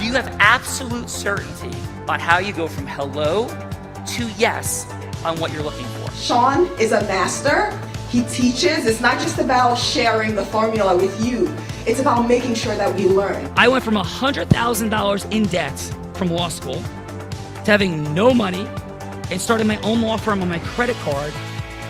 Do you have absolute certainty about how you go from hello to yes on what you're looking for? Sean is a master. He teaches. It's not just about sharing the formula with you. It's about making sure that we learn. I went from $100,000 in debt from law school to having no money and starting my own law firm on my credit card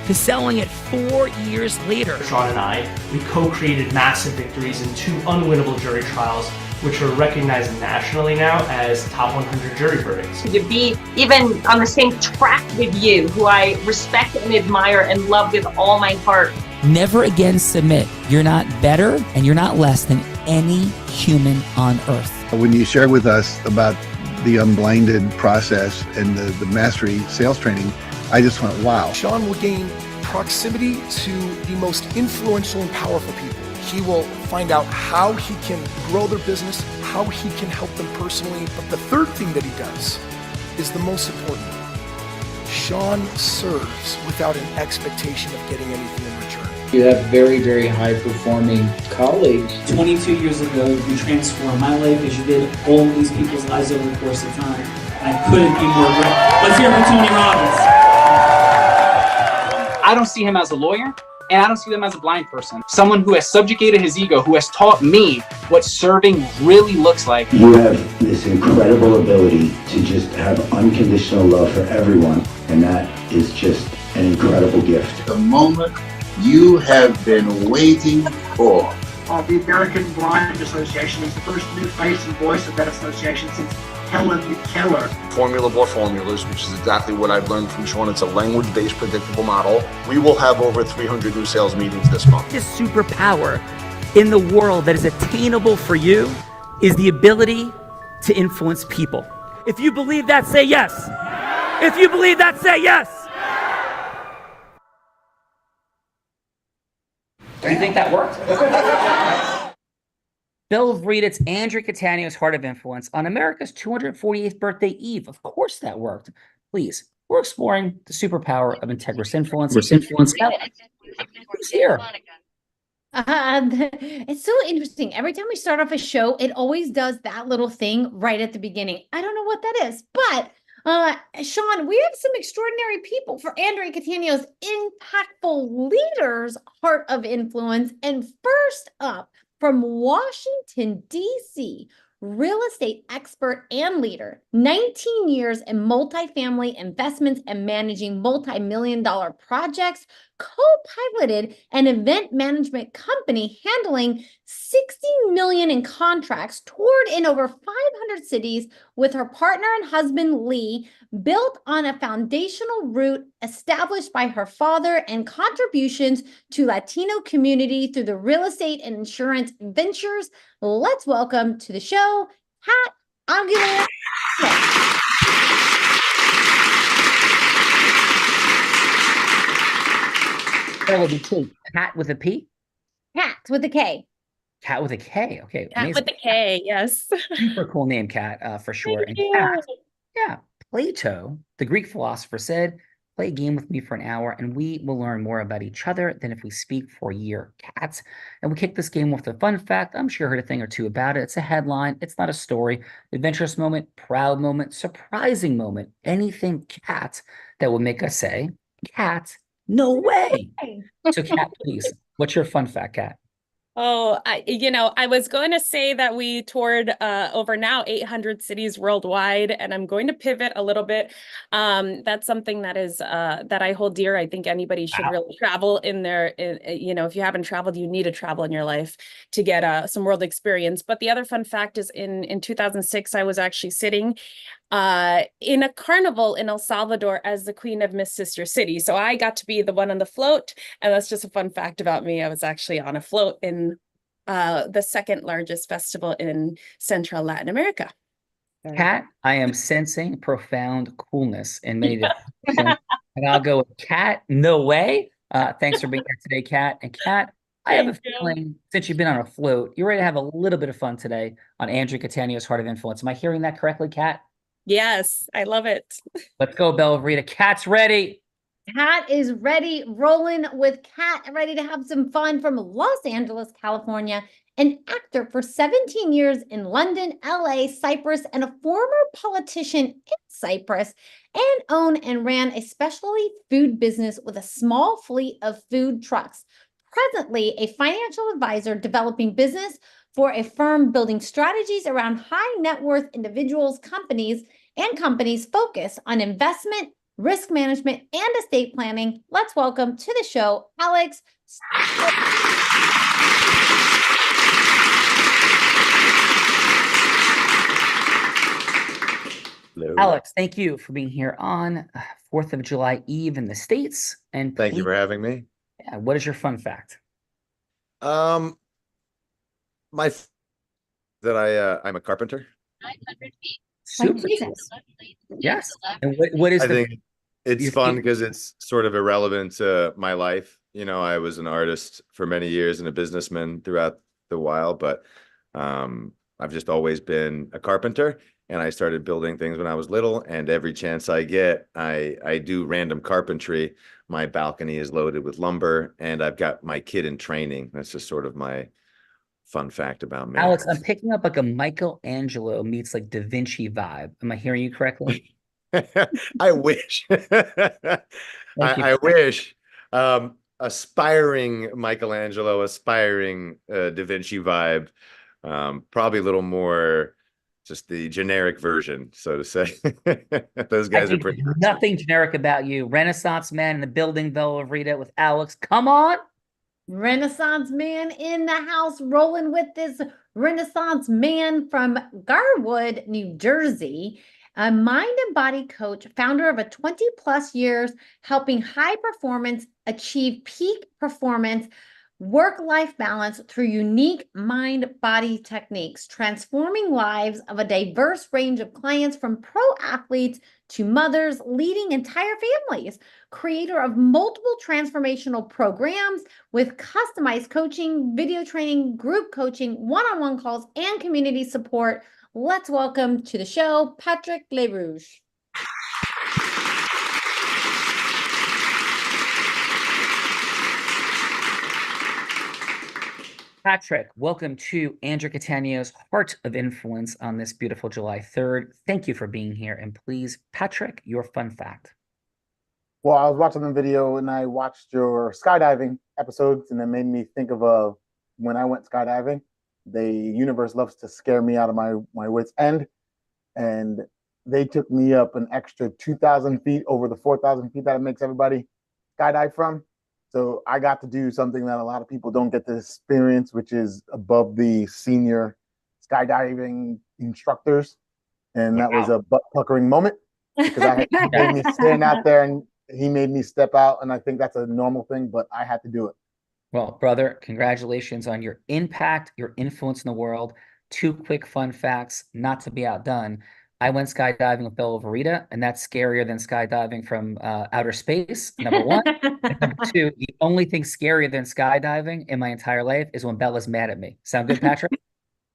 to selling it 4 years later. Sean and I, we co-created massive victories in 2 unwinnable jury trials, which are recognized nationally now as top 100 jury verdicts. To be even on the same track with you, who I respect and admire and love with all my heart. Never again submit. You're not better and you're not less than any human on earth. When you shared with us about the unblinded process and the mastery sales training, I just went, wow. Sean will gain proximity to the most influential and powerful people. He will find out how he can grow their business, how he can help them personally. But the third thing that he does is the most important. Sean serves without an expectation of getting anything in return. You have very, very high-performing colleagues. 22 years ago, you transformed my life as you did all these people's lives over the course of time. I couldn't be more grateful. Let's hear it for Tony Robbins. I don't see him as a lawyer, and I don't see him as a blind person. Someone who has subjugated his ego, who has taught me what serving really looks like. You have this incredible ability to just have unconditional love for everyone, and that is just an incredible gift. The moment you have been waiting for. The American Blind Association is the first new face and voice of that association since Helen Keller. Formula for formulas, which is exactly what I've learned from Sean. It's a language-based predictable model. We will have over 300 new sales meetings this month. This superpower in the world that is attainable for you is the ability to influence people. If you believe that, say yes. If you believe that, say yes. Do you think that worked? Bill of Read, it's Andrew Catania's Heart of Influence on America's 248th birthday eve. Of course that worked. Please, we're exploring the superpower of integrous influence. Who's here? It's so interesting. Every time we start off a show, it always does that little thing right at the beginning. I don't know what that is, but Sean, we have some extraordinary people for Andrea Catania's Impactful Leaders Heart of Influence. And first up, from Washington, D.C., real estate expert and leader, 19 years in multifamily investments and managing multi-million-dollar projects, co-piloted an event management company handling $60 million in contracts, toured in over 500 cities with her partner and husband, Lee, built on a foundational root established by her father and contributions to Latino community through the real estate and insurance ventures. Let's welcome to the show, Kat Aguilera. Kat with a P? Kat with a K. Kat with a K. Okay. Kat with a K, yes. Super cool name, Kat, for sure. Thank and Kat, yeah, Plato, the Greek philosopher, said, play a game with me for an hour and we will learn more about each other than if we speak for a year. Kat. And we kick this game with a fun fact. I'm sure you heard a thing or two about it. It's a headline. It's not a story. Adventurous moment, proud moment, surprising moment. Anything, Kat, that will make us say, Kat, no way. So, Kat, please, what's your fun fact, Kat? Oh, I was going to say that we toured over now 800 cities worldwide, and I'm going to pivot a little bit. That's something that is that I hold dear. I think anybody should really travel in their, if you haven't traveled, you need to travel in your life to get some world experience. But the other fun fact is in 2006, I was actually sitting in a carnival in El Salvador as the queen of Miss Sister City. So I got to be the one on the float. And that's just a fun fact about me. I was actually on a float in the second largest festival in Central Latin America. Kat, I am sensing profound coolness in many different and I'll go with Kat, no way. Thanks for being here today, Kat. And Kat, I have a feeling since you've been on a float, you're ready to have a little bit of fun today on Andrea Catania's Heart of Influence. Am I hearing that correctly, Kat? Yes, I love it. Let's go, Bella Rita. Kat's ready. Kat is ready, rolling with Kat, ready to have some fun from Los Angeles, California. An actor for 17 years in London, LA, Cyprus, and a former politician in Cyprus, and owned and ran a specialty food business with a small fleet of food trucks. Presently, a financial advisor developing business for a firm building strategies around high net worth individuals, companies focus on investment, risk management, and estate planning. Let's welcome to the show, Alex. Hello. Alex, thank you for being here on 4th of July Eve in the States. And Thank you for having me. Yeah, what is your fun fact? My I'm a carpenter. 900 feet. Super. Yes. And what is I the think it's fun because it's sort of irrelevant to my life. You know, I was an artist for many years and a businessman throughout the while, but I've just always been a carpenter, and I started building things when I was little, and every chance I get, I do random carpentry. My balcony is loaded with lumber, and I've got my kid in training. That's just sort of my fun fact about me. Alex, I'm picking up like a Michelangelo meets like Da Vinci vibe. Am I hearing you correctly? I wish. I wish. Aspiring Michelangelo, aspiring Da Vinci vibe. Probably a little more just the generic version, so to say. Those guys are pretty nice. Nothing generic about you. Renaissance man in the building, Bella Rita with Alex. Come on. Renaissance man in the house, rolling with this Renaissance man from Garwood, New Jersey, a mind and body coach, founder of a 20 plus years helping high performance achieve peak performance, work-life balance through unique mind-body techniques, transforming lives of a diverse range of clients from pro athletes to mothers leading entire families, creator of multiple transformational programs with customized coaching, video training, group coaching, one-on-one calls, and community support. Let's welcome to the show, Patrick LeRouge. Patrick, welcome to Andrew Catania's Heart of Influence on this beautiful July 3rd. Thank you for being here. And please, Patrick, your fun fact. Well, I was watching the video and I watched your skydiving episodes, and it made me think of when I went skydiving. The universe loves to scare me out of my wits' end. And they took me up an extra 2,000 feet over the 4,000 feet that it makes everybody skydive from. So I got to do something that a lot of people don't get to experience, which is above the senior skydiving instructors. And that was a butt puckering moment because he made me stand out there and he made me step out. And I think that's a normal thing, but I had to do it. Well, brother, congratulations on your impact, your influence in the world. 2 quick fun facts, not to be outdone. I went skydiving with Bella Verita, and that's scarier than skydiving from outer space, number 1. And number 2, the only thing scarier than skydiving in my entire life is when Bella's mad at me. Sound good, Patrick?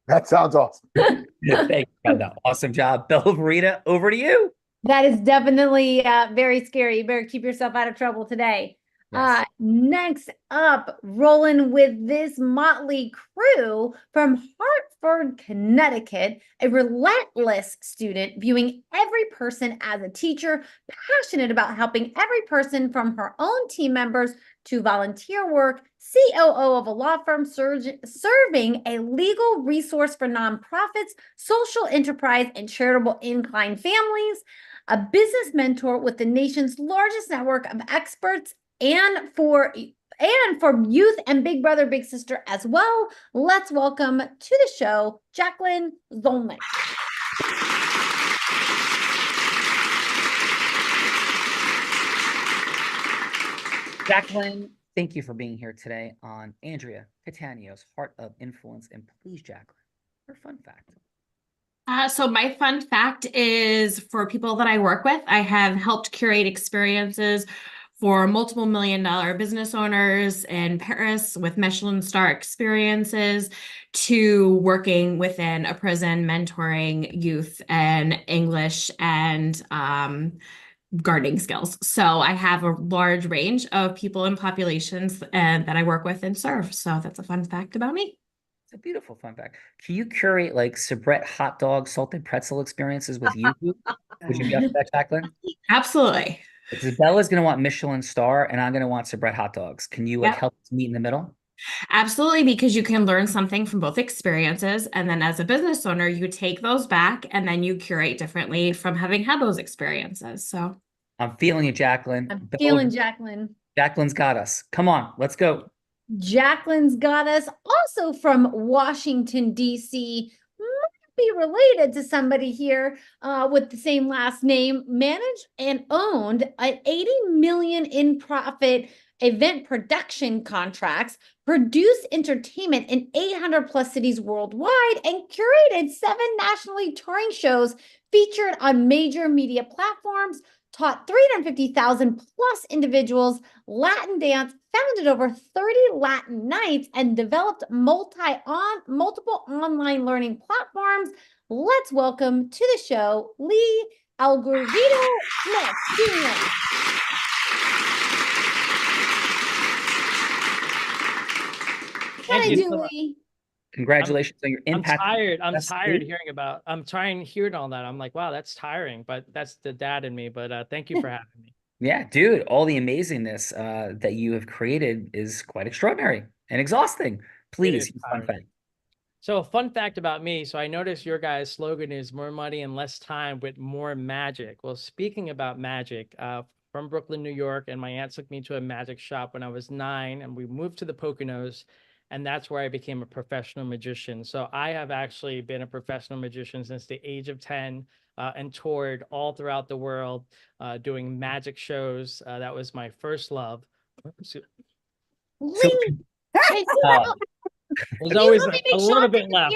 That sounds awesome. Yeah, thank you, Brenda. Awesome job. Bella Verita, over to you. That is definitely very scary. You better keep yourself out of trouble today. Yes. Next up, rolling with this motley crew from Hartford, Connecticut, a relentless student viewing every person as a teacher, passionate about helping every person from her own team members to volunteer work, COO of a law firm serving a legal resource for nonprofits, social enterprise, and charitable inclined families, a business mentor with the nation's largest network of experts and for youth and big brother, big sister as well. Let's welcome to the show, Jacqueline Zolnick. Jacqueline, thank you for being here today on Andrea Catania's Heart of Influence. And please, Jacqueline, your fun fact. So my fun fact is for people that I work with, I have helped curate experiences for multiple $1-million business owners in Paris with Michelin star experiences to working within a prison, mentoring youth and English and gardening skills. So I have a large range of people and populations and that I work with and serve. So that's a fun fact about me. It's a beautiful fun fact. Can you curate like soubrette hot dog, salted pretzel experiences with you? Would you be up for that, Jacqueline? Absolutely. Because Bella's gonna want Michelin star, and I'm gonna want soubrette hot dogs. Can you like Yep. help us meet in the middle? Absolutely, because you can learn something from both experiences. And then as a business owner, you take those back and then you curate differently from having had those experiences. So I'm feeling it, Jacqueline. I'm feeling Jacqueline. Jacqueline's got us. Come on, let's go. Jacqueline's got us. Also from Washington, D.C., might be related to somebody here with the same last name, managed and owned an 80 million in profit event production contracts, produced entertainment in 800 plus cities worldwide, and curated 7 nationally touring shows featured on major media platforms, taught 350,000 plus individuals Latin dance, founded over 30 Latin nights, and developed multiple online learning platforms. Let's welcome to the show Lee Alguervito Smith Jr. How did you, Lee? Congratulations on your impact. I'm tired hearing about. I'm trying hearing all that. I'm like, wow, that's tiring. But that's the dad in me. But thank you for having me. Yeah, dude, all the amazingness that you have created is quite extraordinary and exhausting. Please, fun fact. So a fun fact about me. So I noticed your guys' slogan is more money and less time with more magic. Well, speaking about magic, from Brooklyn, New York, and my aunt took me to a magic shop when I was 9, and we moved to the Poconos. And that's where I became a professional magician. So I have actually been a professional magician since the age of 10 and toured all throughout the world doing magic shows. That was my first love. Lee, there's always a little bit left.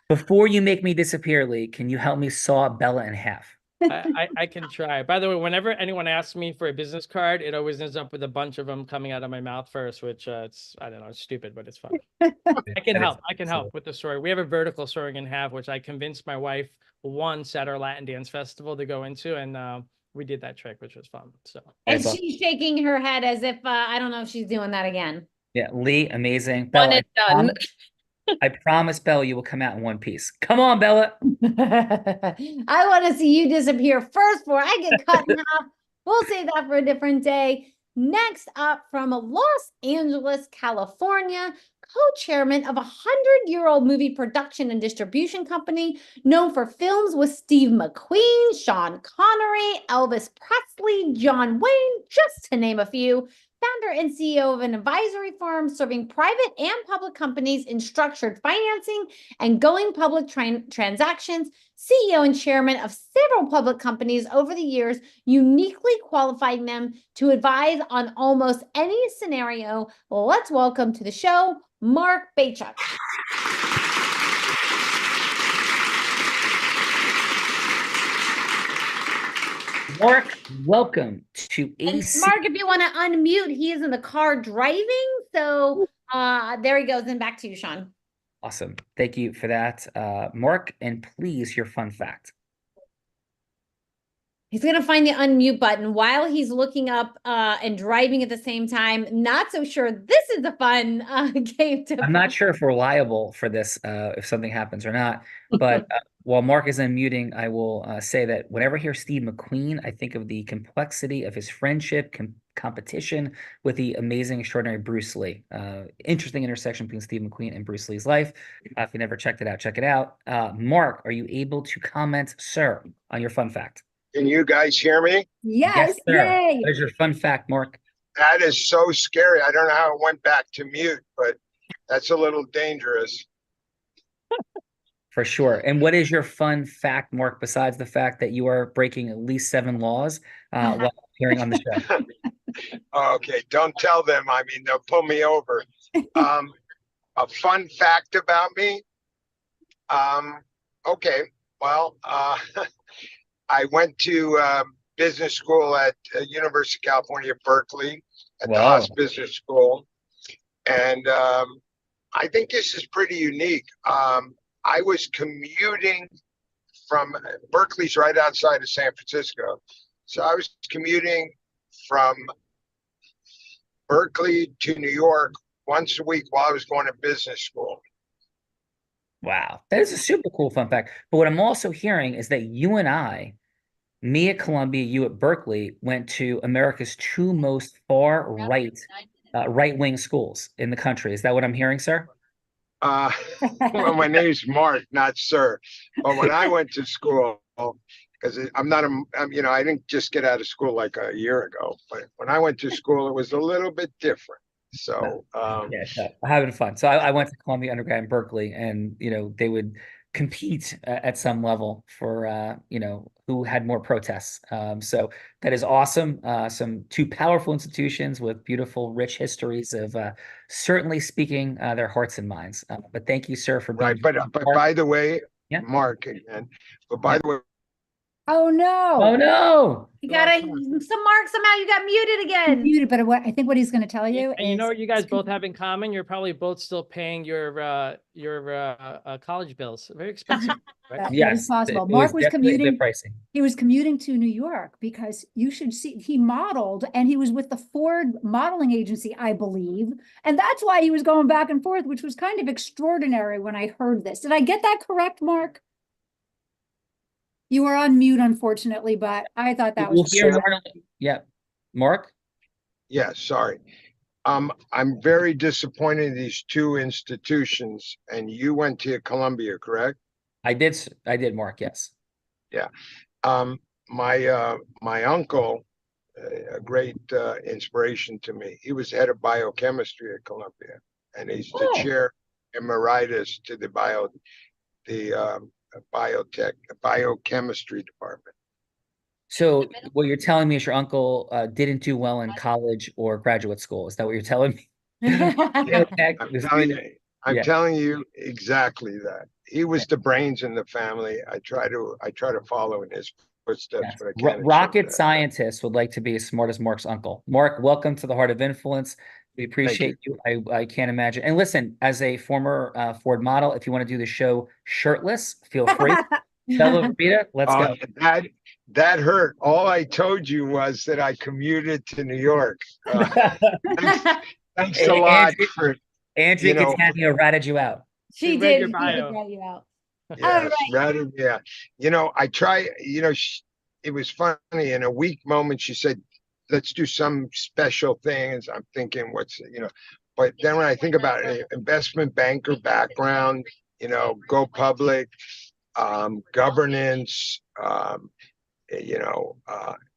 Before you make me disappear, Lee, can you help me saw Bella in half? I can try. By the way, whenever anyone asks me for a business card, it always ends up with a bunch of them coming out of my mouth first, which it's, I don't know, it's stupid, but it's fun. I can help. I can help with the story. We have a vertical sewing in half, which I convinced my wife once at our Latin dance festival to go into, and we did that trick, which was fun. So. And she's shaking her head as if I don't know if she's doing that again. Yeah, Lee, amazing. One Bella, and done. I promise, Bella, you will come out in one piece. Come on, Bella. I want to see you disappear first before I get cut in half. We'll save that for a different day. Next up from Los Angeles, California, co-chairman of a 100-year-old movie production and distribution company known for films with Steve McQueen, Sean Connery, Elvis Presley, John Wayne, just to name a few. Founder and CEO of an advisory firm serving private and public companies in structured financing and going public transactions, CEO and chairman of several public companies over the years, uniquely qualifying them to advise on almost any scenario. Let's welcome to the show, Mark Bachuk. Mark, welcome to AC. And Mark, if you want to unmute, he is in the car driving. So there he goes. And back to you, Sean. Awesome. Thank you for that, Mark. And please, your fun fact. He's going to find the unmute button while he's looking up and driving at the same time. Not so sure this is a fun game to I'm not sure if we're liable for this, if something happens or not. But while Mark is unmuting, I will say that whenever I hear Steve McQueen, I think of the complexity of his friendship, competition with the amazing, extraordinary Bruce Lee. Interesting intersection between Steve McQueen and Bruce Lee's life. If you never checked it out, check it out. Mark, are you able to comment, sir, on your fun fact? Can you guys hear me? Yes, sir. Yay. What is your fun fact, Mark? That is so scary. I don't know how it went back to mute, but that's a little dangerous. For sure. And what is your fun fact, Mark, besides the fact that you are breaking at least 7 laws while appearing on the show? Okay, don't tell them. I mean, they'll pull me over. A fun fact about me. Okay, well, I went to business school at University of California, Berkeley, at the Haas Business School. And I think this is pretty unique. I was commuting from Berkeley's right outside of San Francisco. So I was commuting from Berkeley to New York once a week while I was going to business school. Wow, that is a super cool fun fact. But what I'm also hearing is that you and I, me at Columbia, you at Berkeley, went to America's two most far right wing schools in the country. Is that what I'm hearing, sir? Well, my name's Mark, not sir. But when I went to school, because I didn't just get out of school like a year ago, but when I went to school, it was a little bit different. So, having fun. So I went to Columbia undergrad in Berkeley, and they would compete at some level for who had more protests. So that is awesome. Some two powerful institutions with beautiful, rich histories of certainly speaking their hearts and minds. But thank you, sir, for being right. But by the way, Mark again. But by the way. Oh no! Oh no! You gotta Mark. Somehow you got muted again. Muted, but I think what he's going to tell you and is, you know what you guys both have in common? You're probably both still paying your college bills. Very expensive, right? that is possible. Mark was commuting. He was commuting to New York because you should see he modeled, and he was with the Ford modeling agency, I believe, and that's why he was going back and forth, which was kind of extraordinary when I heard this. Did I get that correct, Mark? You were on mute, unfortunately, but I thought that was Mark? Yeah, sorry. I'm very disappointed in these two institutions, and you went to Columbia, correct? I did, Mark, yes. Yeah. My uncle, a great inspiration to me, he was head of biochemistry at Columbia, and he's the chair emeritus to the biochemistry department. So what you're telling me is your uncle didn't do well in college or graduate school. Is that what you're telling me? I'm telling you exactly that. He was the brains in the family. I try to follow in his footsteps, but I can't. Rocket scientists would like to be as smart as Mark's uncle. Mark, welcome to the Heart of Influence. We appreciate you. I can't imagine. And listen, as a former Ford model, if you want to do the show shirtless, feel free. Bella Rita, let's go. That hurt. All I told you was that I commuted to New York. Thanks a lot for Andrea Catania ratted you out. She did. She did rat you out. Yes, ratted, yeah. I try. It was funny. In a weak moment, she said, "Let's do some special things." I'm thinking, but then when I think about it, investment banker background, go public, governance,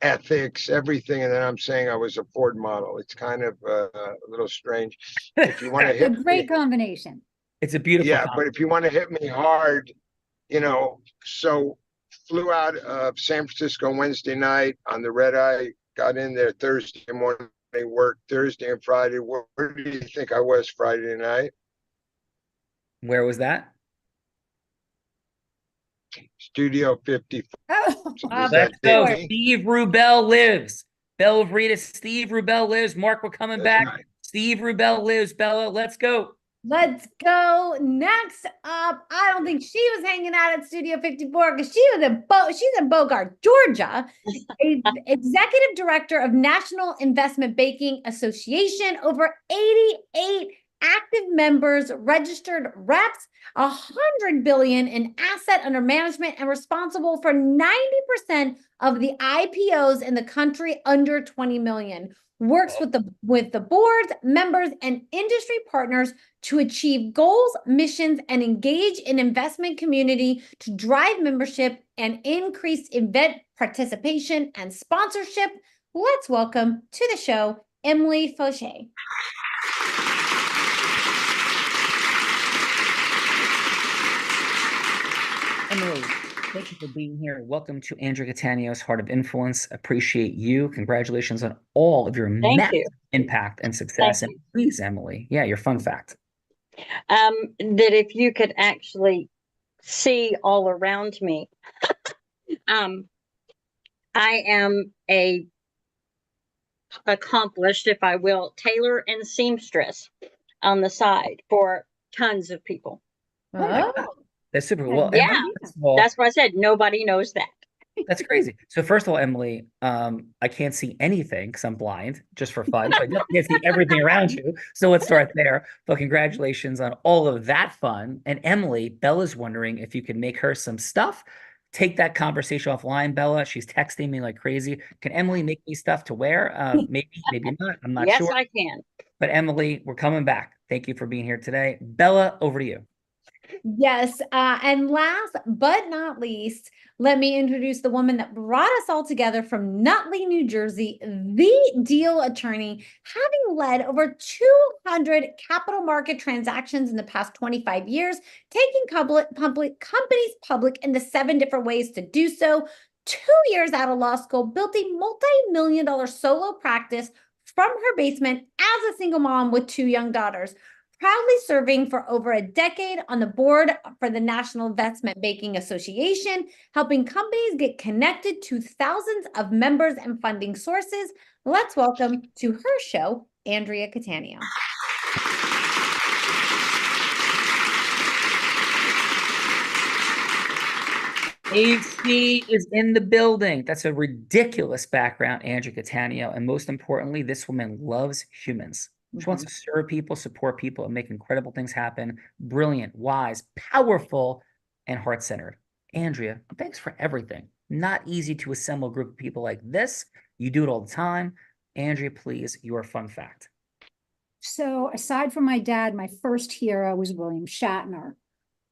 ethics, everything. And then I'm saying I was a Ford model. It's kind of a little strange. If you want to hit a great combination. It's a beautiful but if you want to hit me hard, so flew out of San Francisco Wednesday night on the red eye, got in there Thursday morning, worked Thursday and Friday. Where do you think I was Friday night? Where was that? Studio 54. Let's go. Steve Rubel lives. Bella Rita, Steve Rubel lives. Mark, we're coming back. Right. Steve Rubel lives. Bella, let's go. Let's go. Next up, I don't think she was hanging out at Studio 54 because she's in Bogart, Georgia, executive director of National Investment Banking Association, over 88 active members, registered reps, $100 billion in asset under management, and responsible for 90% of the IPOs in the country under 20 million. Works with the boards, members, and industry partners to achieve goals, missions, and engage in investment community to drive membership and increase event participation and sponsorship. Let's welcome to the show, Emily Fauché. Emily, thank you for being here. Welcome to Andrea Catania's Heart of Influence. Appreciate you. Congratulations on all of your massive impact and success. And please, Emily, your fun fact. That if you could actually see all around me, I am a accomplished, if I will, tailor and seamstress on the side for tons of people. Oh, That's super cool. Well, Yeah, first of all, that's what I said. Nobody knows that. that's crazy. So first of all, Emily, I can't see anything because I'm blind, just for fun. So I definitely can't see everything around you. So let's start there. But congratulations on all of that fun. And Emily, Bella's wondering if you can make her some stuff. Take that conversation offline, Bella. She's texting me like crazy. Can Emily make me stuff to wear? Maybe, maybe not. I'm not Yes, sure. I can. But Emily, we're coming back. Thank you for being here today. Bella, over to you. Yes, and last but not least, let me introduce the woman that brought us all together from Nutley, New Jersey, the deal attorney, having led over 200 capital market transactions in the past 25 years, taking companies public in the 7 different ways to do so. 2 years out of law school, built a multi-million-dollar solo practice from her basement as a single mom with 2 young daughters. Proudly serving for over a decade on the board for the National Investment Banking Association, helping companies get connected to thousands of members and funding sources. Let's welcome to her show, Andrea Catania. AC is in the building. That's a ridiculous background, Andrea Catania. And most importantly, this woman loves humans. She wants to serve people, support people, and make incredible things happen. Brilliant, wise, powerful, and heart-centered. Andrea, thanks for everything. Not easy to assemble a group of people like this. You do it all the time. Andrea, please, your fun fact. So aside from my dad, my first hero was William Shatner.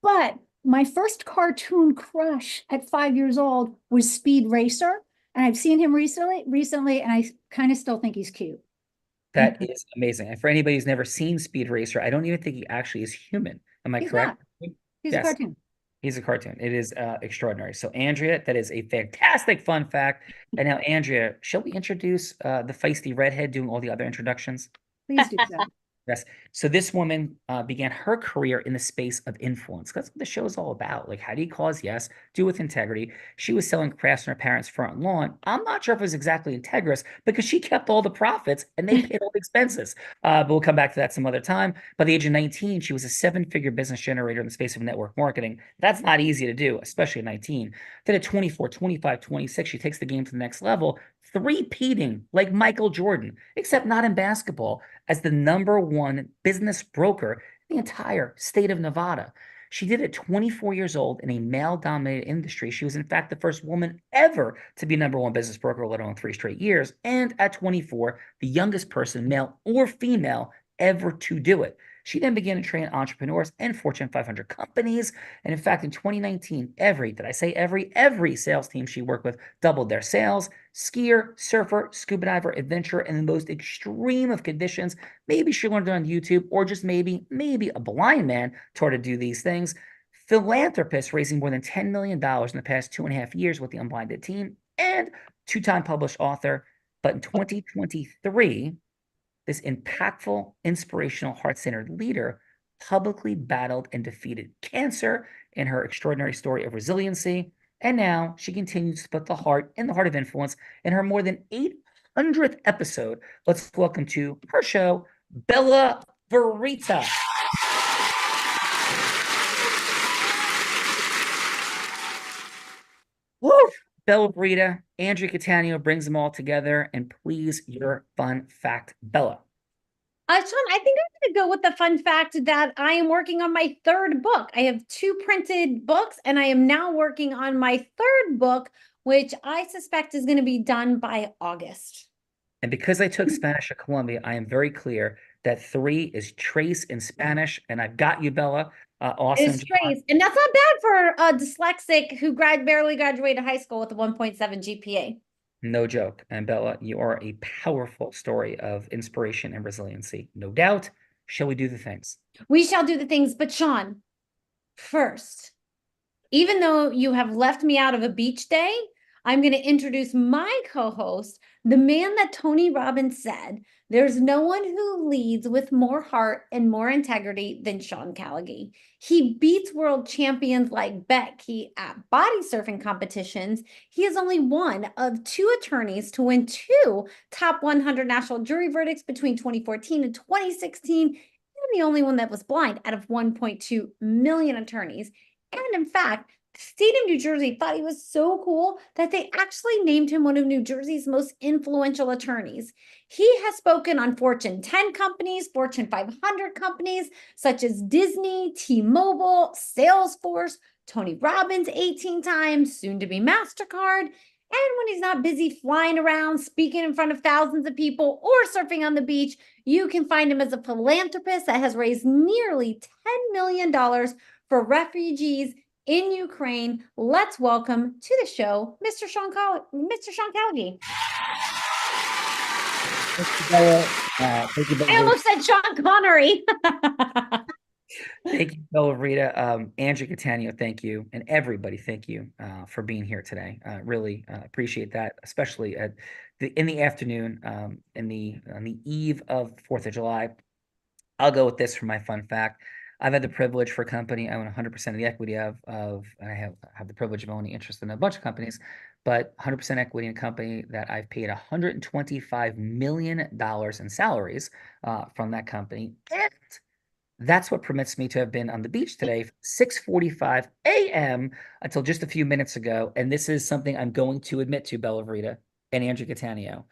But my first cartoon crush at 5 years old was Speed Racer. And I've seen him recently, and I kind of still think he's cute. That is amazing. And for anybody who's never seen Speed Racer, I don't even think he actually is human. Am I correct? He's a cartoon. He's a cartoon. It is extraordinary. So, Andrea, that is a fantastic fun fact. And now, Andrea, shall we introduce the feisty redhead doing all the other introductions? Please do so. Yes. So this woman began her career in the space of influence. That's what the show is all about. Like, how do you cause yes, do with integrity? She was selling crafts on her parents' front lawn. I'm not sure if it was exactly integrous because she kept all the profits and they paid all the expenses. But we'll come back to that some other time. By the age of 19, she was a 7-figure business generator in the space of network marketing. That's not easy to do, especially at 19. Then at 24, 25, 26, she takes the game to the next level, three-peating like Michael Jordan, except not in basketball, as the #1 business broker in the entire state of Nevada. She did it at 24 years old in a male-dominated industry. She was, in fact, the first woman ever to be #1 business broker, let alone 3 straight years. And at 24, the youngest person, male or female, ever to do it. She then began to train entrepreneurs and Fortune 500 companies. And in fact, in 2019, every sales team she worked with doubled their sales. Skier, surfer, scuba diver, adventurer, in the most extreme of conditions. Maybe she learned it on YouTube, or just maybe a blind man taught her to do these things. Philanthropist, raising more than $10 million in the past 2.5 years with the Unblinded team, and 2-time published author. But in 2023, this impactful, inspirational, heart-centered leader publicly battled and defeated cancer in her extraordinary story of resiliency. And now she continues to put the heart in the heart of influence in her more than 800th episode. Let's welcome to her show, Bella Verita. Woo! Bella Verita, Andrea Catania brings them all together. And please, your fun fact, Bella. Sean, I think I'm going to go with the fun fact that I am working on my 3rd book. I have 2 printed books, and I am now working on my 3rd book, which I suspect is going to be done by August. And because I took Spanish at Columbia, I am very clear that 3 is trace in Spanish. And I've got you, Bella. Awesome. It's trace. And that's not bad for a dyslexic who barely graduated high school with a 1.7 GPA. No joke. And Bella, you are a powerful story of inspiration and resiliency. No doubt. Shall we do the things? We shall do the things. But Sean, first, even though you have left me out of a beach day, I'm going to introduce my co-host, the man that Tony Robbins said, there's no one who leads with more heart and more integrity than Sean Callagy. He beats world champions like Becky at body surfing competitions. He is only one of 2 attorneys to win 2 top 100 national jury verdicts between 2014 and 2016, and the only one that was blind out of 1.2 million attorneys. And in fact, the state of New Jersey thought he was so cool that they actually named him one of New Jersey's most influential attorneys. He has spoken on Fortune 10 companies, Fortune 500 companies, such as Disney, T-Mobile, Salesforce, Tony Robbins 18 times, soon to be MasterCard. And when he's not busy flying around, speaking in front of thousands of people, or surfing on the beach, you can find him as a philanthropist that has raised nearly $10 million for refugees in Ukraine. Let's welcome to the show, Mr. Sean Callagy. I almost said Sean Connery. Thank you, Bella Rita. Andrew Catania, thank you. And everybody, thank you for being here today. Really appreciate that, especially in the afternoon, on the eve of 4th of July. I'll go with this for my fun fact. I've had the privilege for a company I own 100% of the equity of, and I have the privilege of owning interest in a bunch of companies, but 100% equity in a company that I've paid $125 million in salaries from that company. And that's what permits me to have been on the beach today, 6:45 a.m. until just a few minutes ago. And this is something I'm going to admit to, Bella Verita and Andrew Catania.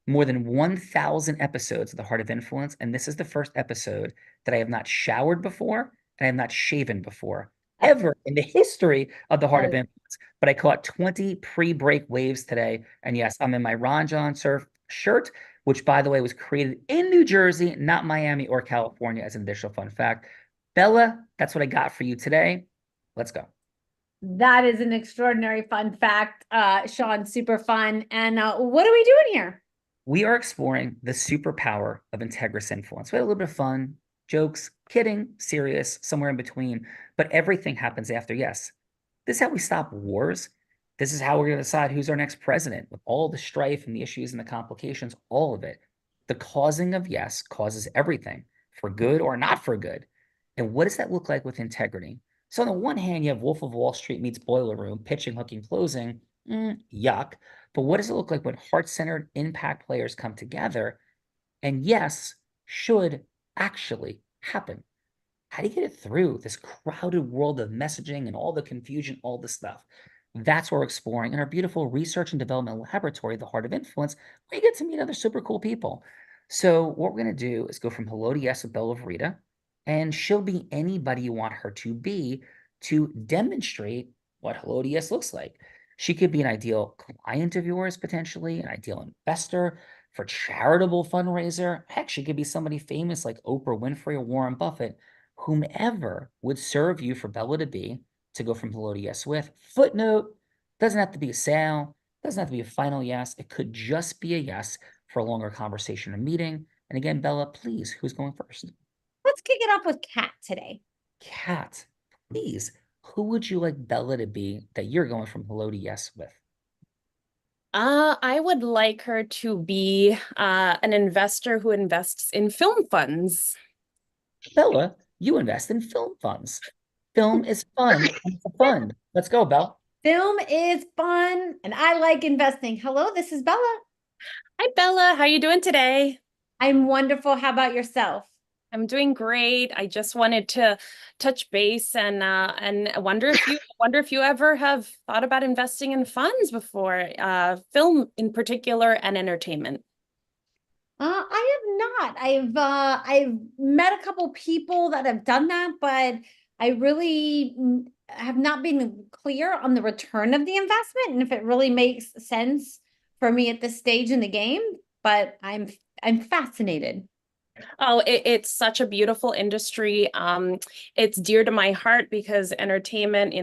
More than 1,000 episodes of The Heart of Influence, and this is the first episode that I have not showered before and I have not shaven before, ever in the history of The Heart of Influence. But I caught 20 pre-break waves today, and yes, I'm in my Ron John Surf shirt, which, by the way, was created in New Jersey, not Miami or California, as an additional fun fact. Bella, that's what I got for you today. Let's go. That is an extraordinary fun fact, Sean, super fun. And what are we doing here? We are exploring the superpower of integrous influence. We had a little bit of fun, jokes, kidding, serious, somewhere in between, but everything happens after yes. This is how we stop wars. This is how we're going to decide who's our next president, with all the strife and the issues and the complications, all of it. The causing of yes causes everything, for good or not for good. And what does that look like with integrity? So on the one hand, you have Wolf of Wall Street meets Boiler Room, pitching, hooking, closing, yuck. But what does it look like when heart-centered impact players come together and yes should actually happen? How do you get it through this crowded world of messaging and all the confusion, all the stuff? That's what we're exploring in our beautiful research and development laboratory, The Heart of Influence, where you get to meet other super cool people. So what we're going to do is go from hello to yes with Bella Verita, and she'll be anybody you want her to be to demonstrate what hello to yes looks like. She could be an ideal client of yours, potentially, an ideal investor for charitable fundraiser. Heck, she could be somebody famous like Oprah Winfrey or Warren Buffett, whomever would serve you for Bella to be, to go from hello to yes with. Footnote, doesn't have to be a sale, doesn't have to be a final yes. It could just be a yes for a longer conversation or meeting. And again, Bella, please, who's going first? Let's kick it off with Kat today. Kat, please. Who would you like Bella to be that you're going from hello to yes with? I would like her to be an investor who invests in film funds. Bella, you invest in film funds. Film is fun. It's a fund. Let's go, Bella. Film is fun, and I like investing. Hello, this is Bella. Hi, Bella. How are you doing today? I'm wonderful. How about yourself? I'm doing great. I just wanted to touch base and wonder if you ever have thought about investing in funds before, film in particular and entertainment. I have not. I've met a couple people that have done that, but I really have not been clear on the return of the investment and if it really makes sense for me at this stage in the game. But I'm fascinated. Oh, it's such a beautiful industry. It's dear to my heart because entertainment,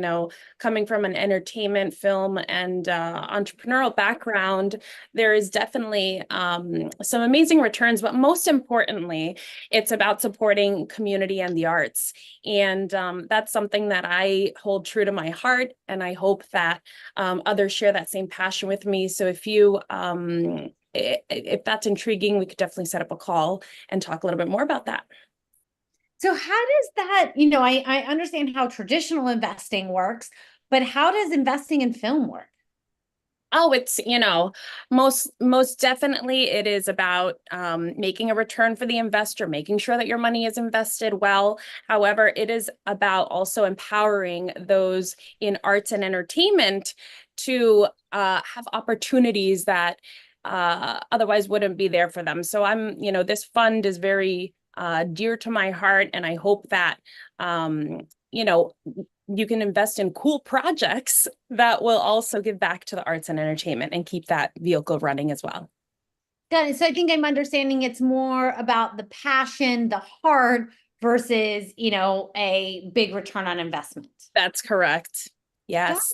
coming from an entertainment, film, and entrepreneurial background, there is definitely some amazing returns. But most importantly, it's about supporting community and the arts. And that's something that I hold true to my heart. And I hope that others share that same passion with me. So if that's intriguing, we could definitely set up a call and talk a little bit more about that. So how does that, I understand how traditional investing works, but how does investing in film work? Oh, it's, most definitely it is about making a return for the investor, making sure that your money is invested well. However, it is about also empowering those in arts and entertainment to have opportunities that otherwise wouldn't be there for them. So this fund is very dear to my heart, and I hope that, you can invest in cool projects that will also give back to the arts and entertainment and keep that vehicle running as well. Got it. So I think I'm understanding it's more about the passion, the heart versus, a big return on investment. That's correct. Yes.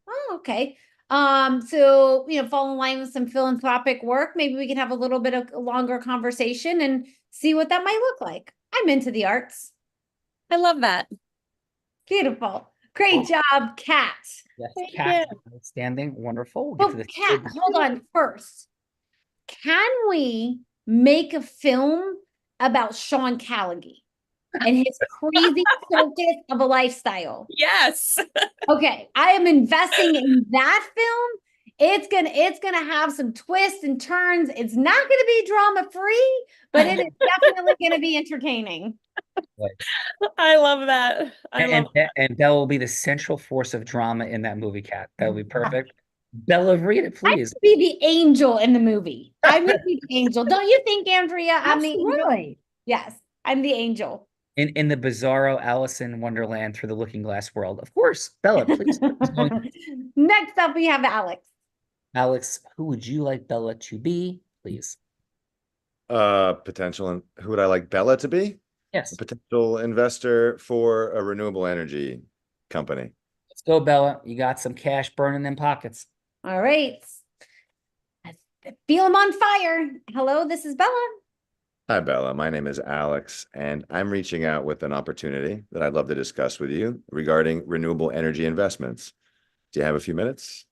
Oh, okay. So, fall in line with some philanthropic work. Maybe we can have a little bit of a longer conversation and see what that might look like. I'm into the arts. I love that. Beautiful. Great job, Kat. Yes, Kat, outstanding, wonderful. Well, Kat, hold on first. Can we make a film about Sean Callaghan and his crazy circus of a lifestyle? Yes. Okay, I am investing in that film. It's gonna have some twists and turns. It's not gonna be drama free, but it is definitely gonna be entertaining. I love that. And Bella will be the central force of drama in that movie, Kat. That would be perfect. Bella, read it, please. I'm gonna be the angel in the movie. I'm gonna be the angel. Don't you think, Andrea? I'm the angel. Yes, I'm the angel. In the bizarro Alice in Wonderland through the Looking Glass world. Of course, Bella, please. Next up, we have Alex. Alex, who would you like Bella to be, please? Potential, and who would I like Bella to be? Yes. A potential investor for a renewable energy company. Let's go, Bella. You got some cash burning in pockets. All right. I feel them on fire. Hello, this is Bella. Hi, Bella. My name is Alex, and I'm reaching out with an opportunity that I'd love to discuss with you regarding renewable energy investments. Do you have a few minutes?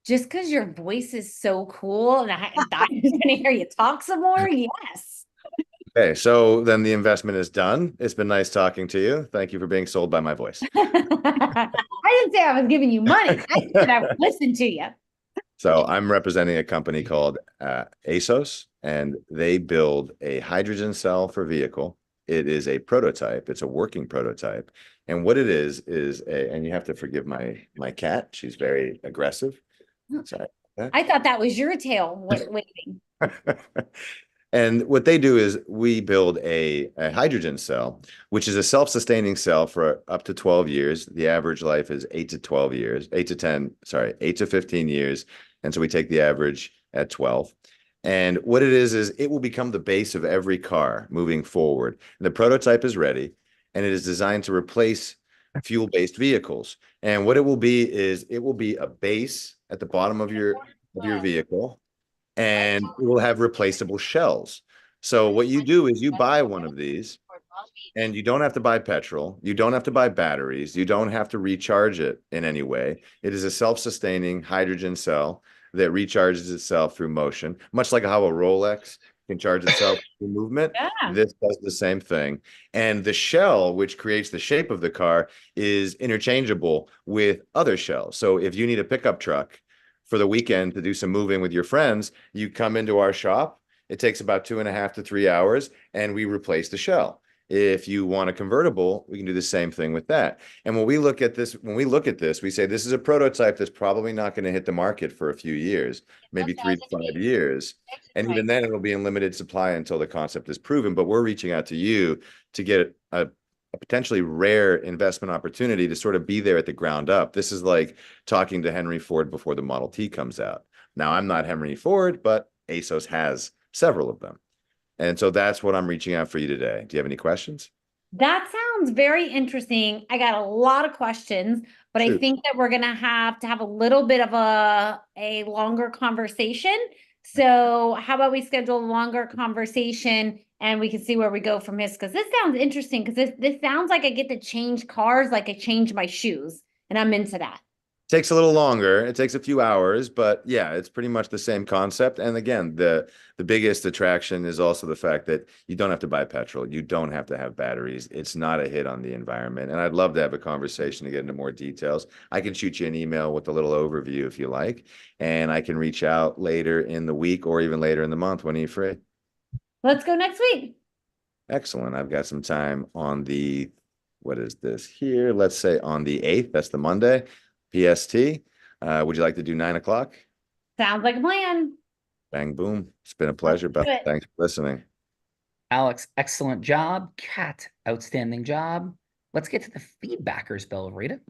Just because your voice is so cool and I'm just going to hear you talk some more, yes. Okay, so then the investment is done. It's been nice talking to you. Thank you for being sold by my voice. I didn't say I was giving you money. I said I would listen to you. So I'm representing a company called ASOS, and they build a hydrogen cell for vehicle. It is a prototype. It's a working prototype. And what it is and you have to forgive my cat. She's very aggressive. Sorry. I thought that was your tail waving. And what they do is we build a hydrogen cell, which is a self-sustaining cell for up to 12 years. The average life is 8 to 15 years. And so we take the average at 12. And what it is it will become the base of every car moving forward. And the prototype is ready, and it is designed to replace fuel-based vehicles. And what it will be is it will be a base at the bottom of your vehicle, and it will have replaceable shells. So what you do is you buy one of these, and you don't have to buy petrol. You don't have to buy batteries. You don't have to recharge it in any way. It is a self-sustaining hydrogen cell that recharges itself through motion, much like how a Rolex can charge itself through movement. Yeah. This does the same thing. And the shell, which creates the shape of the car, is interchangeable with other shells. So if you need a pickup truck for the weekend to do some moving with your friends, you come into our shop. It takes about 2.5 to 3 hours, and we replace the shell. If you want a convertible, we can do the same thing with that. And when we look at this, we say this is a prototype that's probably not going to hit the market for a few years, maybe 3 to 5 years. And even then, it'll be in limited supply until the concept is proven. But we're reaching out to you to get a potentially rare investment opportunity to sort of be there at the ground up. This is like talking to Henry Ford before the Model T comes out. Now, I'm not Henry Ford, but ASOS has several of them. And so that's what I'm reaching out for you today. Do you have any questions? That sounds very interesting. I got a lot of questions, but I think that we're going to have a little bit of a longer conversation. So how about we schedule a longer conversation and we can see where we go from this? Because this sounds interesting, because this sounds like I get to change cars like I change my shoes, and I'm into that. Takes a little longer. It takes a few hours, but yeah, it's pretty much the same concept. And again, the biggest attraction is also the fact that you don't have to buy petrol. You don't have to have batteries. It's not a hit on the environment. And I'd love to have a conversation to get into more details. I can shoot you an email with a little overview if you like, and I can reach out later in the week or even later in the month. When are you free? Let's go next week. Excellent. I've got some time on the, what is this here? Let's say on the 8th. That's the Monday. PST. Would you like to do 9 o'clock? Sounds like a plan. Bang, boom. It's been a pleasure, Beth. Thanks for listening. Alex, excellent job. Kat, outstanding job. Let's get to the feedbackers, Bella Rita.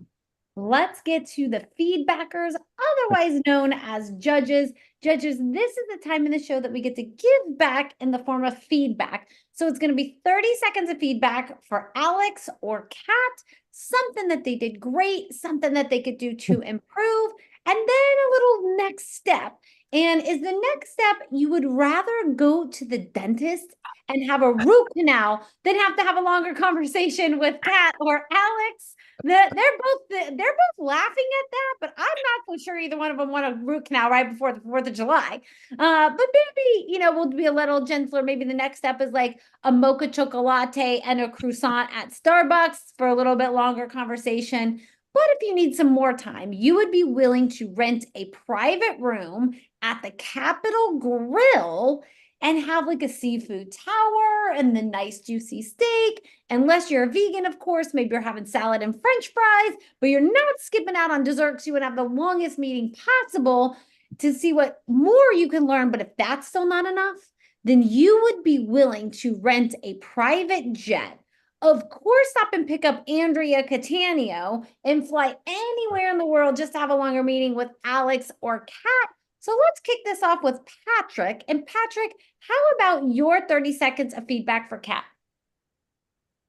Let's get to the feedbackers, otherwise known as judges. Judges, this is the time in the show that we get to give back in the form of feedback. So it's going to be 30 seconds of feedback for Alex or Kat, something that they did great, something that they could do to improve, and then a little next step. And is the next step you would rather go to the dentist and have a root canal than have to have a longer conversation with Kat or Alex? They're both laughing at that, but I'm not so sure either one of them want a root canal right before the 4th of July. But maybe, we'll be a little gentler. Maybe the next step is like a mocha chocolate and a croissant at Starbucks for a little bit longer conversation. But if you need some more time, you would be willing to rent a private room at the Capitol Grill and have like a seafood tower and the nice juicy steak. Unless you're a vegan, of course, maybe you're having salad and French fries, but you're not skipping out on desserts. You would have the longest meeting possible to see what more you can learn. But if that's still not enough, then you would be willing to rent a private jet. Of course, stop and pick up Andrea Catania and fly anywhere in the world just to have a longer meeting with Alex or Kat. So let's kick this off with Patrick. And Patrick, how about your 30 seconds of feedback for Kat?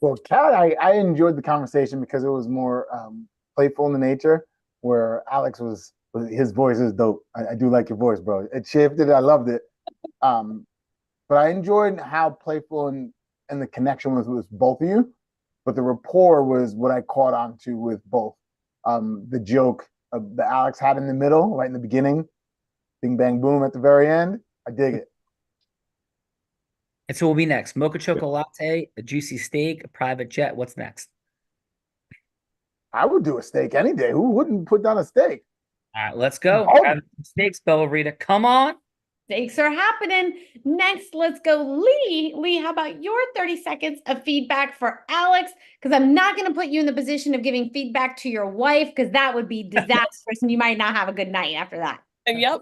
Well, Kat, I enjoyed the conversation because it was more playful in the nature, where Alex his voice is dope. I do like your voice, bro. It shifted. I loved it. But I enjoyed how playful and the connection was with both of you. But the rapport was what I caught on to with both. The joke that Alex had in the middle, right in the beginning, bing, bang, boom at the very end. I dig it. And so we'll be next. Mocha chocolate latte, a juicy steak, a private jet. What's next? I would do a steak any day. Who wouldn't put down a steak? All right, let's go. Steaks, Bella Rita. Come on. Steaks are happening. Next, let's go, Lee. Lee, how about your 30 seconds of feedback for Alex? Because I'm not going to put you in the position of giving feedback to your wife, because that would be disastrous and you might not have a good night after that. Yep.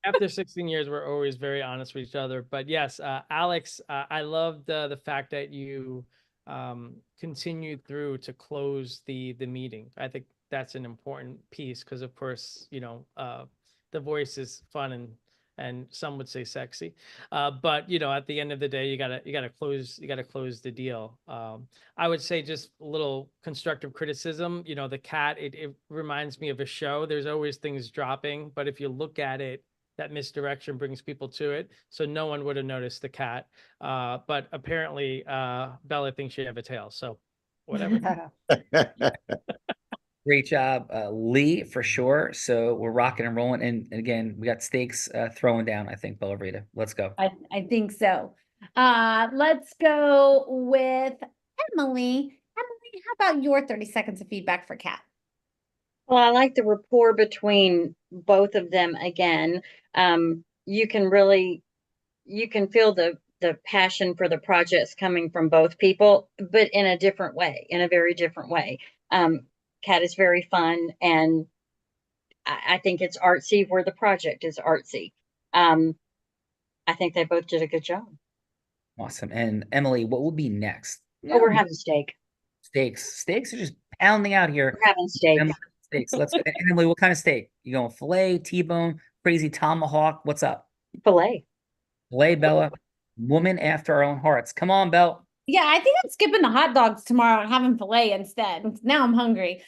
After 16 years, we're always very honest with each other. But yes, Alex, I loved the fact that you continued through to close the meeting. I think that's an important piece because, of course, the voice is fun and some would say sexy, but at the end of the day, you gotta close the deal. I would say just a little constructive criticism. The cat, it reminds me of a show. There's always things dropping, but if you look at it, that misdirection brings people to it. So no one would have noticed the cat, but apparently Bella thinks you have a tail. So whatever. Great job, Lee, for sure. So we're rocking and rolling. And again, we got steaks throwing down, I think, Bella Rita. Let's go. I think so. Let's go with Emily. Emily, how about your 30 seconds of feedback for Kat? Well, I like the rapport between both of them again. You can feel the passion for the projects coming from both people, but in a different way, in a very different way. Kat is very fun, and I think it's artsy where the project is artsy. I think they both did a good job. Awesome. And Emily, what will be next? Oh, we're having steak. Steaks are just pounding out here. We're having steak. Steaks. Let's go. And Emily, what kind of steak? You going filet, T-bone, crazy tomahawk? What's up? Filet. Filet, Bella. Woman after our own hearts. Come on, Belle. Yeah, I think I'm skipping the hot dogs tomorrow and having filet instead. Now I'm hungry.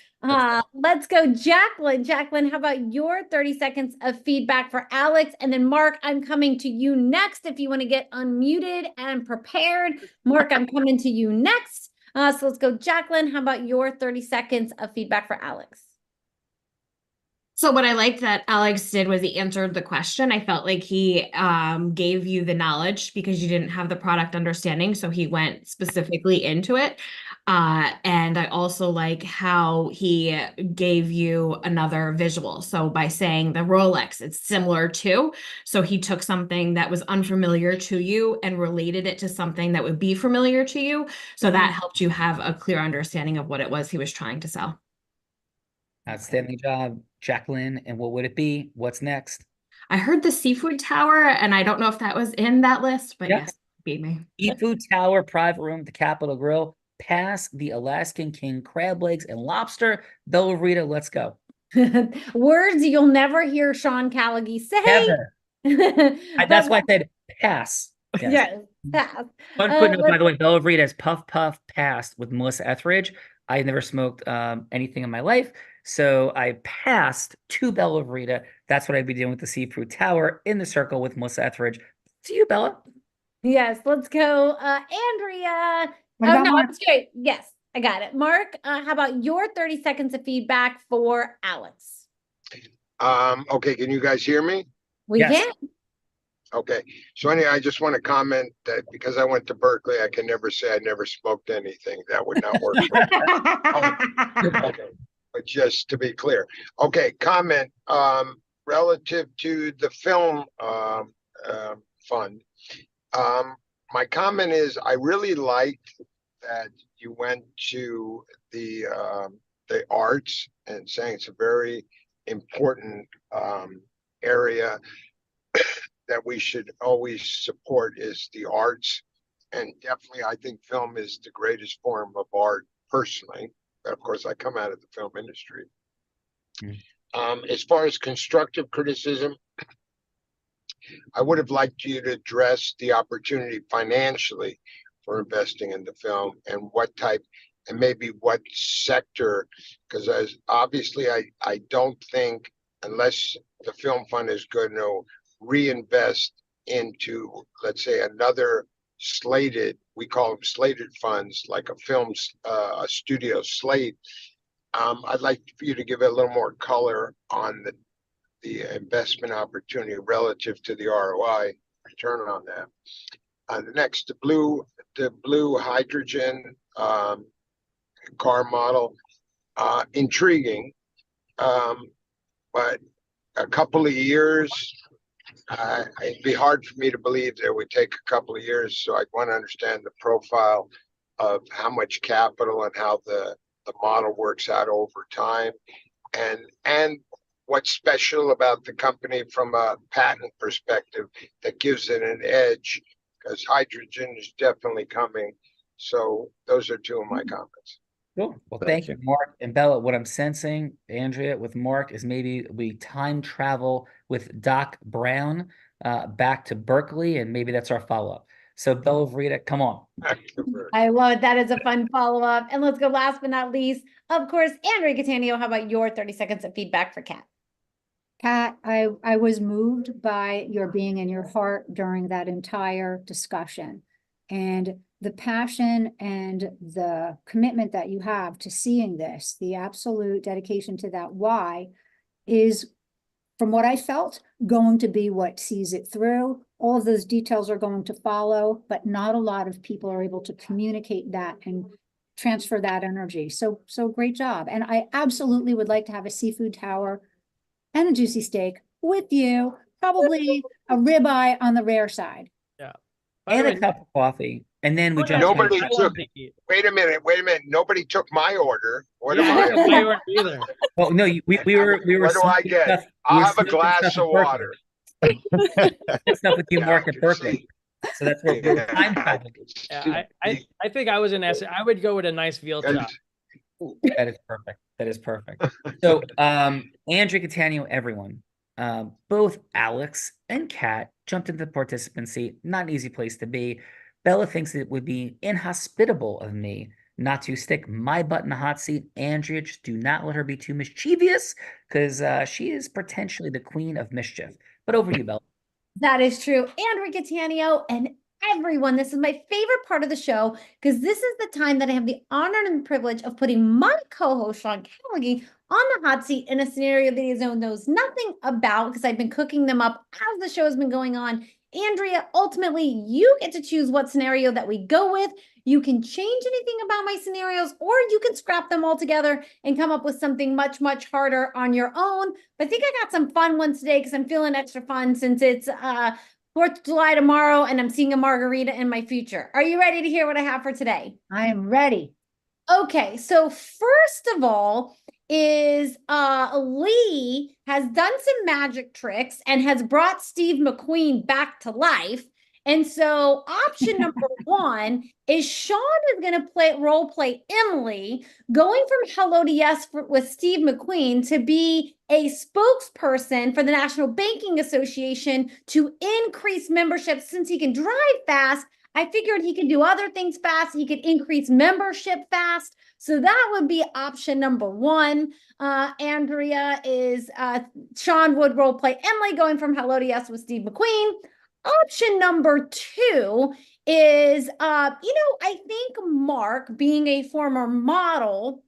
Let's go, Jacqueline. Jacqueline, how about your 30 seconds of feedback for Alex? And then Mark, I'm coming to you next if you want to get unmuted and prepared. Mark, I'm coming to you next. So let's go, Jacqueline. How about your 30 seconds of feedback for Alex? So what I liked that Alex did was he answered the question. I felt like he gave you the knowledge because you didn't have the product understanding. So he went specifically into it. And I also like how he gave you another visual. So by saying the Rolex, it's similar to. So he took something that was unfamiliar to you and related it to something that would be familiar to you. So that helped you have a clear understanding of what it was he was trying to sell. Outstanding job, Jacqueline. And what would it be? What's next? I heard the seafood tower, and I don't know if that was in that list, but Yep. yes, beat me. Seafood tower, private room, the Capitol Grill, pass the Alaskan king crab legs and lobster. Bella Rita, let's go. Words you'll never hear Sean Callaghy say. Never. But That's why I said pass. yes, pass. Fun footnote, by the way, Bella Rita has Puff Puff passed with Melissa Etheridge. I never smoked anything in my life, so I passed to Bella Rita. That's what I'd be doing with the Seafood Tower in the circle with Melissa Etheridge. To you, Bella. Yes, let's go. Andrea. What Oh, about no, Mark? I'm straight. Yes, I got it. Mark, how about your 30 seconds of feedback for Alex? Okay, can you guys hear me? We can. Okay, so anyway, I just want to comment that because I went to Berkeley, I can never say I never smoked anything. That would not work. Okay, but just to be clear, okay, comment relative to the film fund. My comment is I really liked that you went to the arts and saying it's a very important area that we should always support is the arts. And definitely, I think film is the greatest form of art personally. But of course, I come out of the film industry. As far as constructive criticism, I would have liked you to address the opportunity financially for investing in the film and what type and maybe what sector, because as obviously I don't think unless the film fund is going to reinvest into, let's say, another slated, we call them slated funds, like a film, a studio slate. I'd like for you to give it a little more color on the investment opportunity relative to the ROI return on that. The next, the blue hydrogen car model, intriguing, but a couple of years, it'd be hard for me to believe that it would take a couple of years. So I'd want to understand the profile of how much capital and how the model works out over time, and what's special about the company from a patent perspective that gives it an edge, because hydrogen is definitely coming. So those are two of my comments. Cool. Well, thank you, Mark and Bella. What I'm sensing, Andrea, with Mark is maybe we time travel with Doc Brown back to Berkeley, and maybe that's our follow-up. So Bella Rita, come on. I love it. That is a fun follow-up. And let's go last but not least, of course, Andrea Cattaneo, how about your 30 seconds of feedback for Kat? Kat, I was moved by your being and your heart during that entire discussion. And the passion and the commitment that you have to seeing this, the absolute dedication to that why is, from what I felt, going to be what sees it through. All of those details are going to follow, but not a lot of people are able to communicate that and transfer that energy. So great job. And I absolutely would like to have a seafood tower and a juicy steak with you, probably a ribeye on the rare side. Yeah. And a cup of coffee. And then we jump. Nobody took. Wait a minute. Nobody took my order. What am I? My order either. Well, no, we were. What do I get? I'll have a glass of water. Stuff with you, Mark, at Berkeley. So that's what we're time traveling. Yeah, I think I was in essence. I would go with a nice veal chop. That is perfect. That is perfect. So, Andrea Cattaneo, everyone, both Alex and Kat jumped into the participant seat. Not an easy place to be. Bella thinks it would be inhospitable of me not to stick my butt in the hot seat. Andrea, just do not let her be too mischievous, because she is potentially the queen of mischief. But over to you, Bella. That is true. Andrea Cattaneo, and everyone. This is my favorite part of the show because this is the time that I have the honor and privilege of putting my co-host, Sean Callaghan, on the hot seat in a scenario that he knows nothing about because I've been cooking them up as the show has been going on. Andrea, ultimately, you get to choose what scenario that we go with. You can change anything about my scenarios, or you can scrap them all together and come up with something much, much harder on your own. But I think I got some fun ones today because I'm feeling extra fun since it's 4th of July tomorrow and I'm seeing a margarita in my future. Are you ready to hear what I have for today? I am ready. Okay, so first of all is Lee has done some magic tricks and has brought Steve McQueen back to life. And so option number one is Sean is going to role play Emily, going from Hello to Yes with Steve McQueen to be a spokesperson for the National Banking Association to increase membership. Since he can drive fast, I figured he could do other things fast. He could increase membership fast. So that would be option number one. Andrea is Sean would role play Emily, going from Hello to Yes with Steve McQueen. Option number two is, I think Mark, being a former model,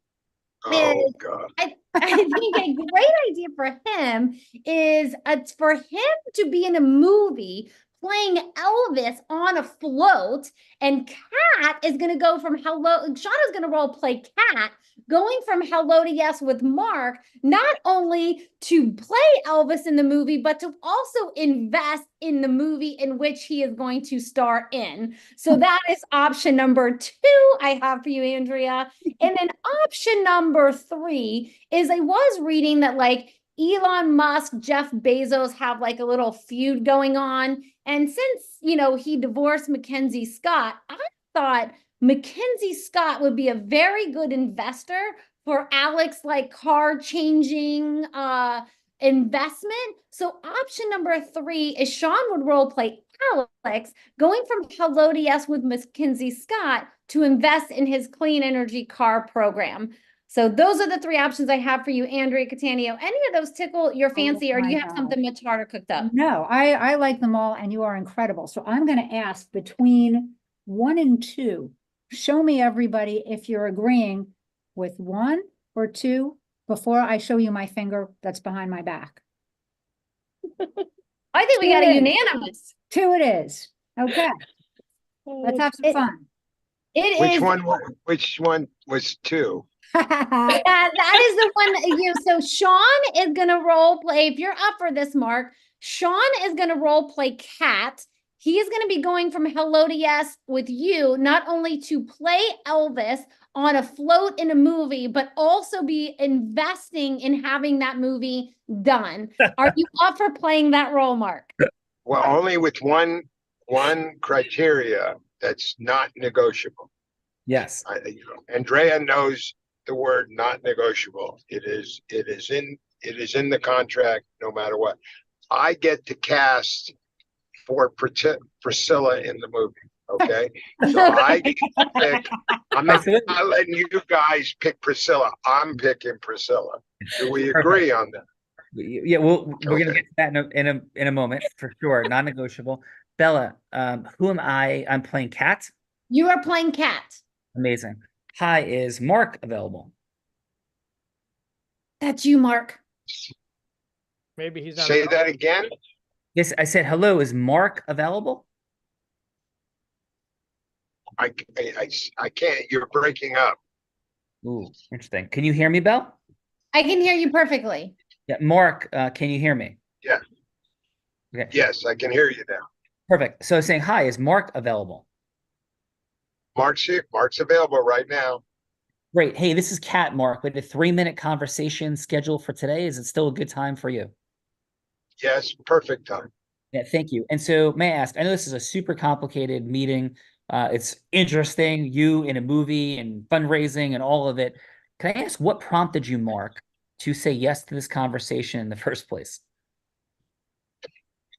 I think a great idea for him is for him to be in a movie playing Elvis on a float, and Kat is going to go from Sean is going to role play Kat, going from Hello to Yes with Mark, not only to play Elvis in the movie, but to also invest in the movie in which he is going to star in. So that is option number two I have for you, Andrea. And then option number three is I was reading that Elon Musk, Jeff Bezos have a little feud going on. And since, he divorced Mackenzie Scott, I thought Mackenzie Scott would be a very good investor for Alex, car changing investment. So option number three is Sean would role play Alex, going from Hello to Yes with Mackenzie Scott to invest in his clean energy car program. So those are the three options I have for you, Andrea Catania. Any of those tickle your fancy, or do you have something much harder cooked up? No, I like them all, and you are incredible. So I'm going to ask between 1 and 2. Show me, everybody, if you're agreeing with 1 or 2 before I show you my finger that's behind my back. I think we got a unanimous. 2 it is. Okay. Let's have some fun. Which one was 2? That is the one so Sean is going to role play. If you're up for this, Mark, Sean is going to role play Kat. He is going to be going from Hello to Yes with you, not only to play Elvis on a float in a movie, but also be investing in having that movie done. Are you up for playing that role, Mark? Well, only with one criteria that's not negotiable. Yes. Andrea knows the word not negotiable. It is in the contract no matter what. I get to cast for Priscilla in the movie. Okay. So I get to pick. I'm not letting you guys pick Priscilla. I'm picking Priscilla. Do we agree on that? Yeah, we're gonna get to that in a moment for sure. Non-negotiable. Bella, who am I? I'm playing Kat. You are playing Kat. Amazing. Hi, is Mark available? That's you, Mark. Maybe he's not. Say that again. Yes, I said hello. Is Mark available? I can't. You're breaking up. Ooh, interesting. Can you hear me, Belle? I can hear you perfectly. Yeah, Mark, can you hear me? Yeah. Okay. Yes, I can hear you now. Perfect. So saying hi, is Mark available? Mark's here. Mark's available right now. Great. Hey, this is Kat, Mark. We had a 3-minute conversation scheduled for today. Is it still a good time for you? Yes, perfect time. Yeah, thank you. And so may I ask, I know this is a super complicated meeting. It's interesting, you in a movie and fundraising and all of it. Can I ask what prompted you, Mark, to say yes to this conversation in the first place?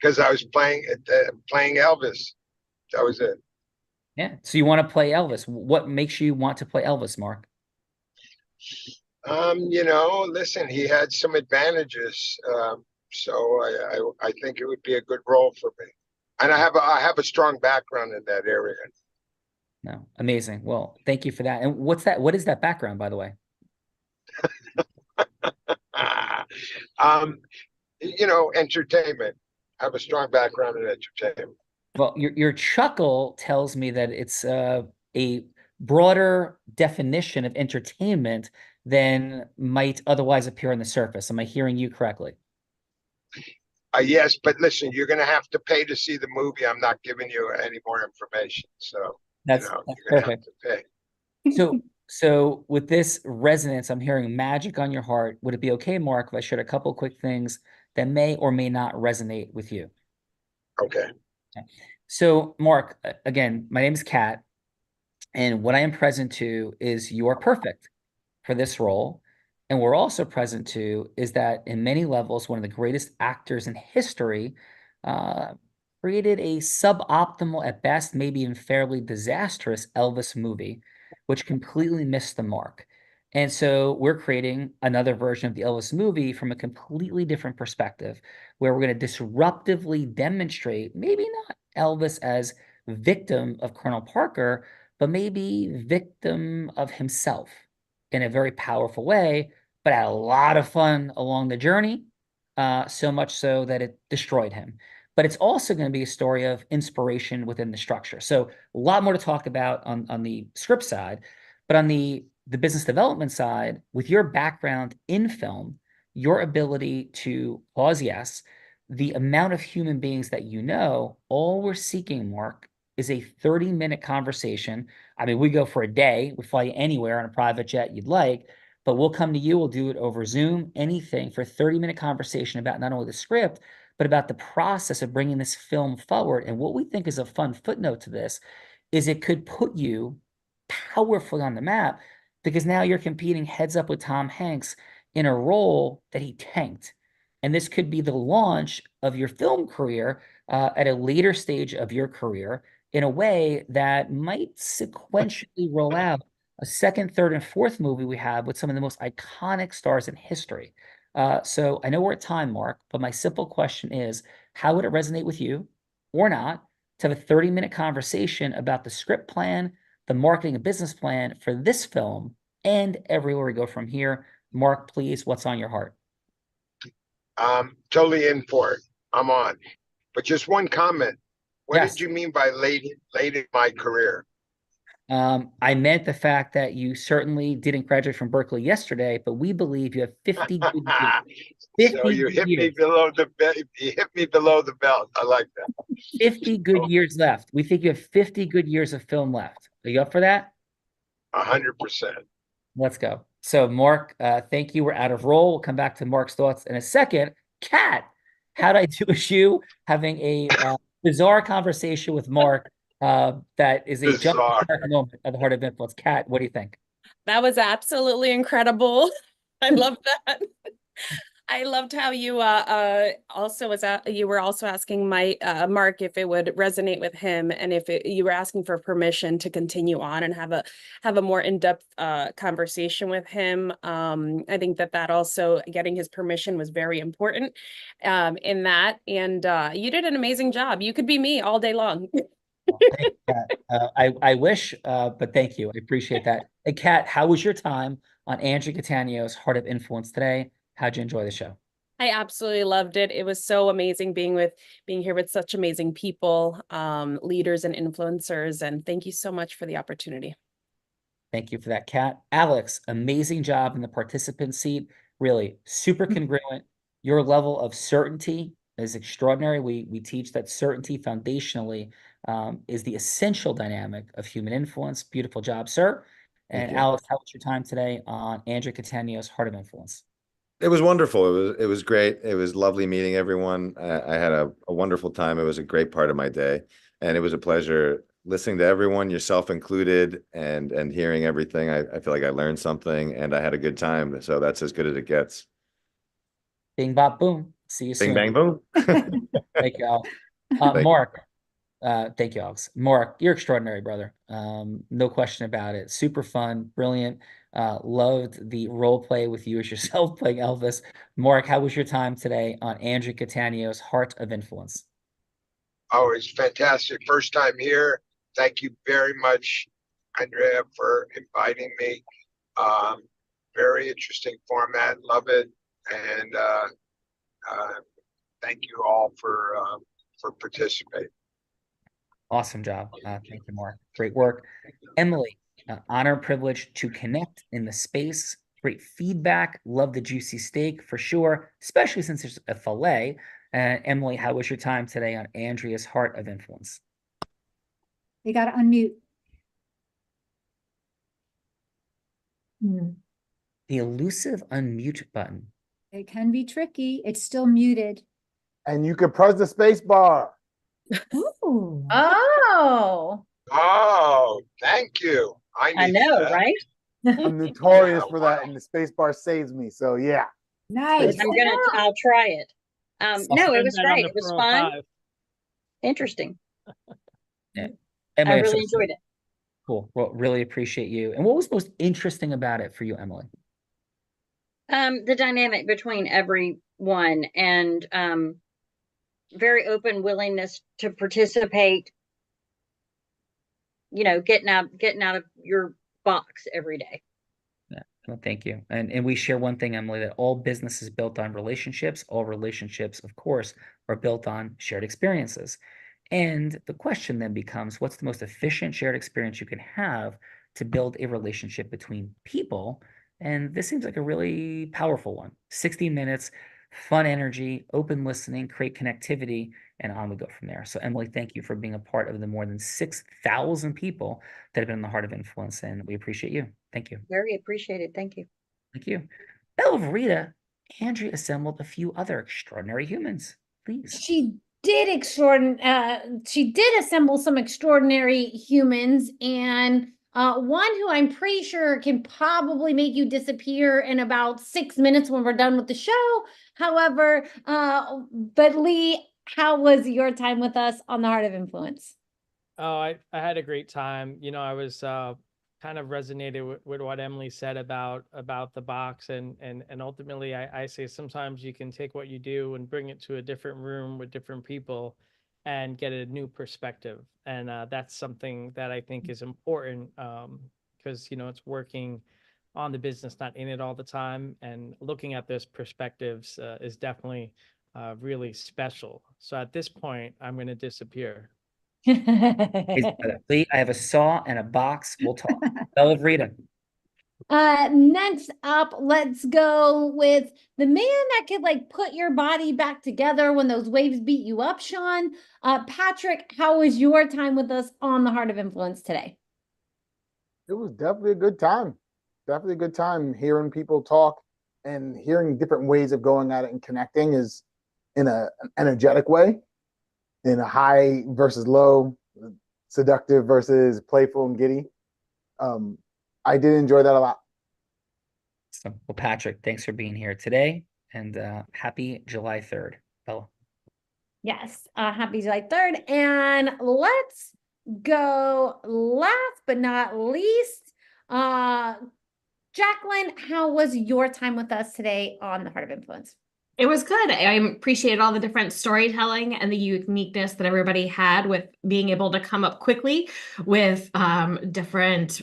Because I was playing Elvis. That was it. Yeah. So you want to play Elvis. What makes you want to play Elvis, Mark? Listen, he had some advantages. So I think it would be a good role for me. And I have a strong background in that area. No, amazing. Well, thank you for that. And what's that? What is that background, by the way? um, you know, entertainment. I have a strong background in entertainment. Well, your chuckle tells me that it's a broader definition of entertainment than might otherwise appear on the surface. Am I hearing you correctly? Yes, but listen, you're going to have to pay to see the movie. I'm not giving you any more information. So, That's you're going to have perfect. to pay. So with this resonance, I'm hearing magic on your heart. Would it be okay, Mark, if I shared a couple quick things that may or may not resonate with you? Okay. So, Mark, again, my name is Kat, and what I am present to is you are perfect for this role. And we're also present to is that in many levels, one of the greatest actors in history uh, created a suboptimal, at best, maybe even fairly disastrous Elvis movie, which completely missed the mark. And so we're creating another version of the Elvis movie from a completely different perspective, where we're going to disruptively demonstrate maybe not Elvis as victim of Colonel Parker, but maybe victim of himself in a very powerful way, but had a lot of fun along the journey, so much so that it destroyed him. But it's also going to be a story of inspiration within the structure. So a lot more to talk about on the script side, but on the business development side, with your background in film, your ability to pause yes, the amount of human beings that you know, all we're seeking, Mark, is a 30-minute conversation. I mean, we go for a day, we fly you anywhere on a private jet you'd like, but we'll come to you, we'll do it over Zoom, anything for a 30-minute conversation about not only the script, but about the process of bringing this film forward. And what we think is a fun footnote to this is it could put you powerfully on the map because now you're competing heads up with Tom Hanks in a role that he tanked. And this could be the launch of your film career at a later stage of your career in a way that might sequentially roll out a second, third, and fourth movie we have with some of the most iconic stars in history. So I know we're at time, Mark, but my simple question is, how would it resonate with you or not to have a 30-minute conversation about the script plan, the marketing and business plan for this film, and everywhere we go from here? Mark, please, what's on your heart? Totally in for it. I'm on. But just one comment. What Yes. did you mean by late in my career? I meant the fact that you certainly didn't graduate from Berkeley yesterday, but we believe you have 50 good years. So you good hit me years. below the belt. You hit me below the belt. I like that. 50 good years left. We think you have 50 good years of film left. Are you up for that? 100%. Let's go. So, Mark, thank you. We're out of roll. We'll come back to Mark's thoughts in a second. Kat, how'd I do with you having a bizarre conversation with Mark that is a jump moment at the heart of influence? Kat, what do you think? That was absolutely incredible. I love that. I loved how you also you were also asking Mark if it would resonate with him and if you were asking for permission to continue on and have a more in-depth conversation with him. I think that also getting his permission was very important in that. And you did an amazing job. You could be me all day long. I wish, but thank you. I appreciate that. Hey, Kat, how was your time on Andrew Catania's Heart of Influence today? How'd you enjoy the show? I absolutely loved it. It was so amazing being here with such amazing people, leaders and influencers. And thank you so much for the opportunity. Thank you for that, Kat. Alex, amazing job in the participant seat. Really super congruent. Your level of certainty is extraordinary. We teach that certainty foundationally is the essential dynamic of human influence. Beautiful job, sir. And Alex, how was your time today on Andrew Catania's Heart of Influence? It was wonderful. It was great. It was lovely meeting everyone. I had a wonderful time. It was a great part of my day, and it was a pleasure listening to everyone, yourself included, and hearing everything. I feel like I learned something, and I had a good time. So that's as good as it gets. Bing, bop, boom. See you soon. Bing, bang, boom. Thank you, Alex. Mark, thank you, Alex. Mark, you're extraordinary, brother. No question about it. Super fun, brilliant. Loved the role play with you as yourself playing Elvis. Mark, how was your time today on Andrew Catania's Heart of Influence? Oh, it's fantastic. First time here. Thank you very much, Andrea, for inviting me. Very interesting format. Love it. And thank you all for participating. Awesome job. Thank you, Mark. Great work. Emily, honor privilege to connect in the space. Great feedback. Love the juicy steak for sure, especially since there's a fillet. Emily, how was your time today on Andrea's Heart of Influence? You got to unmute. The elusive unmute button. It can be tricky. It's still muted. And you can press the space bar. Ooh. Oh. Oh, thank you. I know, that. right? I'm notorious for that, and the space bar saves me. So yeah. Nice. I'll try it. No, it was That on great. the It was 405. fun. Interesting. Yeah. I Emily, really enjoyed it. Cool. Well, really appreciate you. And what was most interesting about it for you, Emily? The dynamic between everyone and very open willingness to participate, you know, getting out of your box every day. Yeah, well, thank you. And we share one thing, Emily, that all business is built on relationships. All relationships, of course, are built on shared experiences. And the question then becomes, what's the most efficient shared experience you can have to build a relationship between people? And this seems like a really powerful one. 60 minutes, fun energy, open listening, create connectivity, and on we go from there. So Emily, thank you for being a part of the more than 6,000 people that have been in the Heart of Influence, and we appreciate you. Thank you. Very appreciated. Thank you. Thank you. Bella Verita, Andrea assembled a few other extraordinary humans. Please. She did assemble some extraordinary humans, and one who I'm pretty sure can probably make you disappear in about 6 minutes when we're done with the show. However, but Lee, how was your time with us on the Heart of Influence? Oh, I had a great time. You know, I was kind of resonated with what Emily said about the box, and ultimately I say sometimes you can take what you do and bring it to a different room with different people and get a new perspective. And that's something that I think is important, because you know, it's working on the business, not in it all the time, and looking at those perspectives is definitely really special. So at this point, I'm going to disappear. Lee, I have a saw and a box. We'll talk. Bella Verita. Next up, let's go with the man that could like put your body back together when those waves beat you up, Sean. Patrick, how was your time with us on the Heart of Influence today? It was definitely a good time. Definitely a good time hearing people talk and hearing different ways of going at it and connecting is in an energetic way, in a high versus low, seductive versus playful and giddy. I did enjoy that a lot. So, well, Patrick, thanks for being here today, and happy July 3rd, Bella. Yes, happy July 3rd. And let's go last but not least, Jacqueline, how was your time with us today on the Heart of Influence? It was good. I appreciated all the different storytelling and the uniqueness that everybody had with being able to come up quickly with different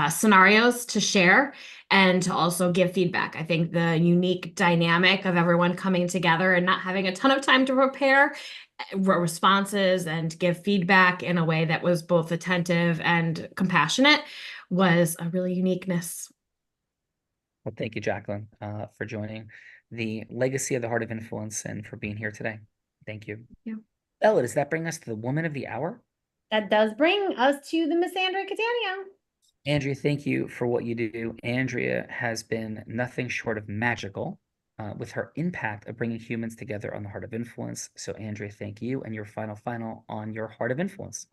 scenarios to share and to also give feedback. I think the unique dynamic of everyone coming together and not having a ton of time to prepare responses and give feedback in a way that was both attentive and compassionate was a really uniqueness. Well, thank you, Jacqueline, for joining the legacy of the Heart of Influence and for being here today. Thank you. Yeah. Bella, does that bring us to the woman of the hour? That does bring us to the Miss Andrea Catania. Andrea, thank you for what you do. Andrea has been nothing short of magical with her impact of bringing humans together on the Heart of Influence. So, Andrea, thank you. And your final on your Heart of Influence.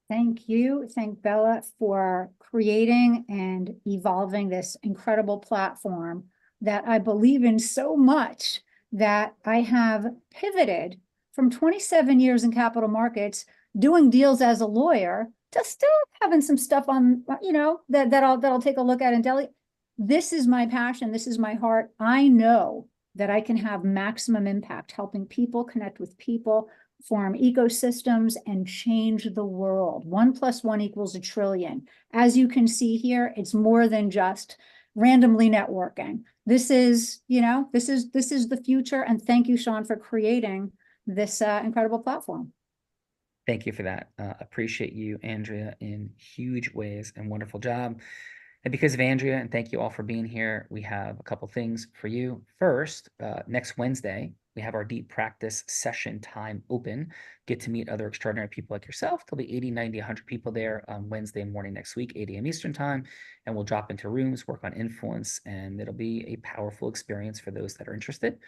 Thank you. Thank Bella for creating and evolving this incredible platform that I believe in so much that I have pivoted from 27 years in capital markets, doing deals as a lawyer, to still having some stuff on, you know, that I'll take a look at and delegate. This is my passion. This is my heart. I know that I can have maximum impact helping people connect with people form ecosystems and change the world. 1 + 1 = 1 trillion. As you can see here, it's more than just randomly networking. This is, this is the future. And thank you, Sean, for creating this incredible platform. Thank you for that. Appreciate you, Andrea, in huge ways, and wonderful job. And because of Andrea, and thank you all for being here, we have a couple things for you. First, next Wednesday, we have our deep practice session time open. Get to meet other extraordinary people like yourself. There'll be 80, 90, 100 people there on Wednesday morning next week, 8 a.m. Eastern time. And we'll drop into rooms, work on influence, and it'll be a powerful experience for those that are interested.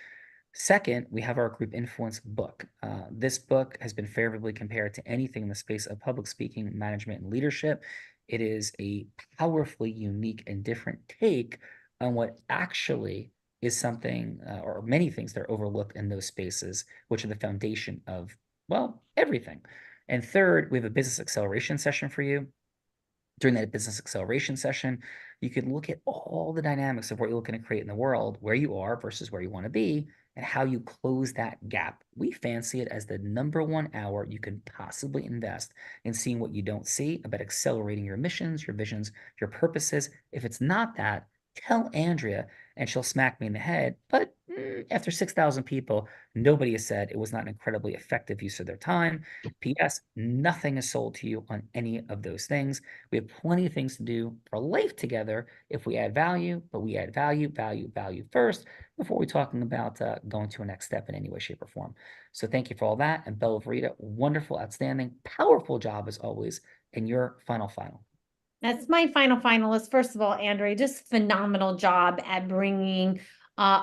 Second, we have our group influence book. This book has been favorably compared to anything in the space of public speaking, management, and leadership. It is a powerfully unique and different take on what actually is something or many things that are overlooked in those spaces, which are the foundation of, well, everything. And third, we have a business acceleration session for you. During that business acceleration session, you can look at all the dynamics of what you're looking to create in the world, where you are versus where you want to be, and how you close that gap. We fancy it as the #1 hour you can possibly invest in seeing what you don't see about accelerating your missions, your visions, your purposes. If it's not that, tell Andrea and she'll smack me in the head. But after 6,000 people, nobody has said it was not an incredibly effective use of their time. P.S. Nothing is sold to you on any of those things. We have plenty of things to do for life together if we add value, but we add value, value, value first before we're talking about going to a next step in any way, shape, or form. So thank you for all that. And Bella Verita, wonderful, outstanding, powerful job as always in your final. That's my final finalist. First of all, Andrea, just phenomenal job at bringing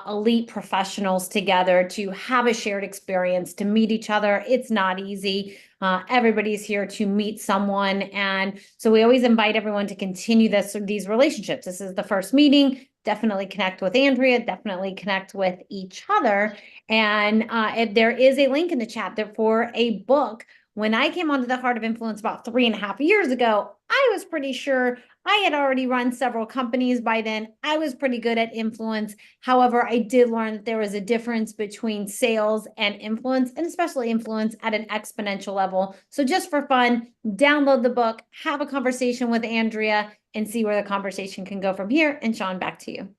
elite professionals together to have a shared experience, to meet each other. It's not easy. Everybody's here to meet someone. And so we always invite everyone to continue these relationships. This is the first meeting. Definitely connect with Andrea, definitely connect with each other. And if there is a link in the chat there for a book. When I came onto the Heart of Influence about 3.5 years ago, I was pretty sure I had already run several companies by then. I was pretty good at influence. However, I did learn that there was a difference between sales and influence, and especially influence at an exponential level. So just for fun, download the book, have a conversation with Andrea, and see where the conversation can go from here. And Sean, back to you.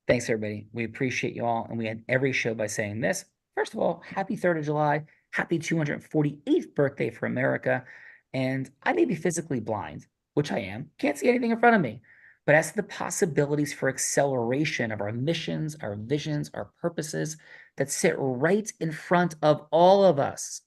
Thanks, everybody. We appreciate you all. And we end every show by saying this. First of all, happy 3rd of July. Happy 248th birthday for America. And I may be physically blind, which I am, can't see anything in front of me. But as to the possibilities for acceleration of our missions, our visions, our purposes that sit right in front of all of us,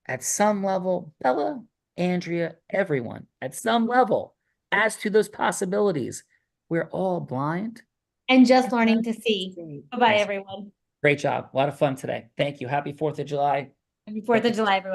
at some level, Bella, Andrea, everyone, at some level, as to those possibilities, we're all blind. And just learning to see. Bye-bye, everyone. Great job. A lot of fun today. Thank you. Happy 4th of July. Happy 4th of July, everyone.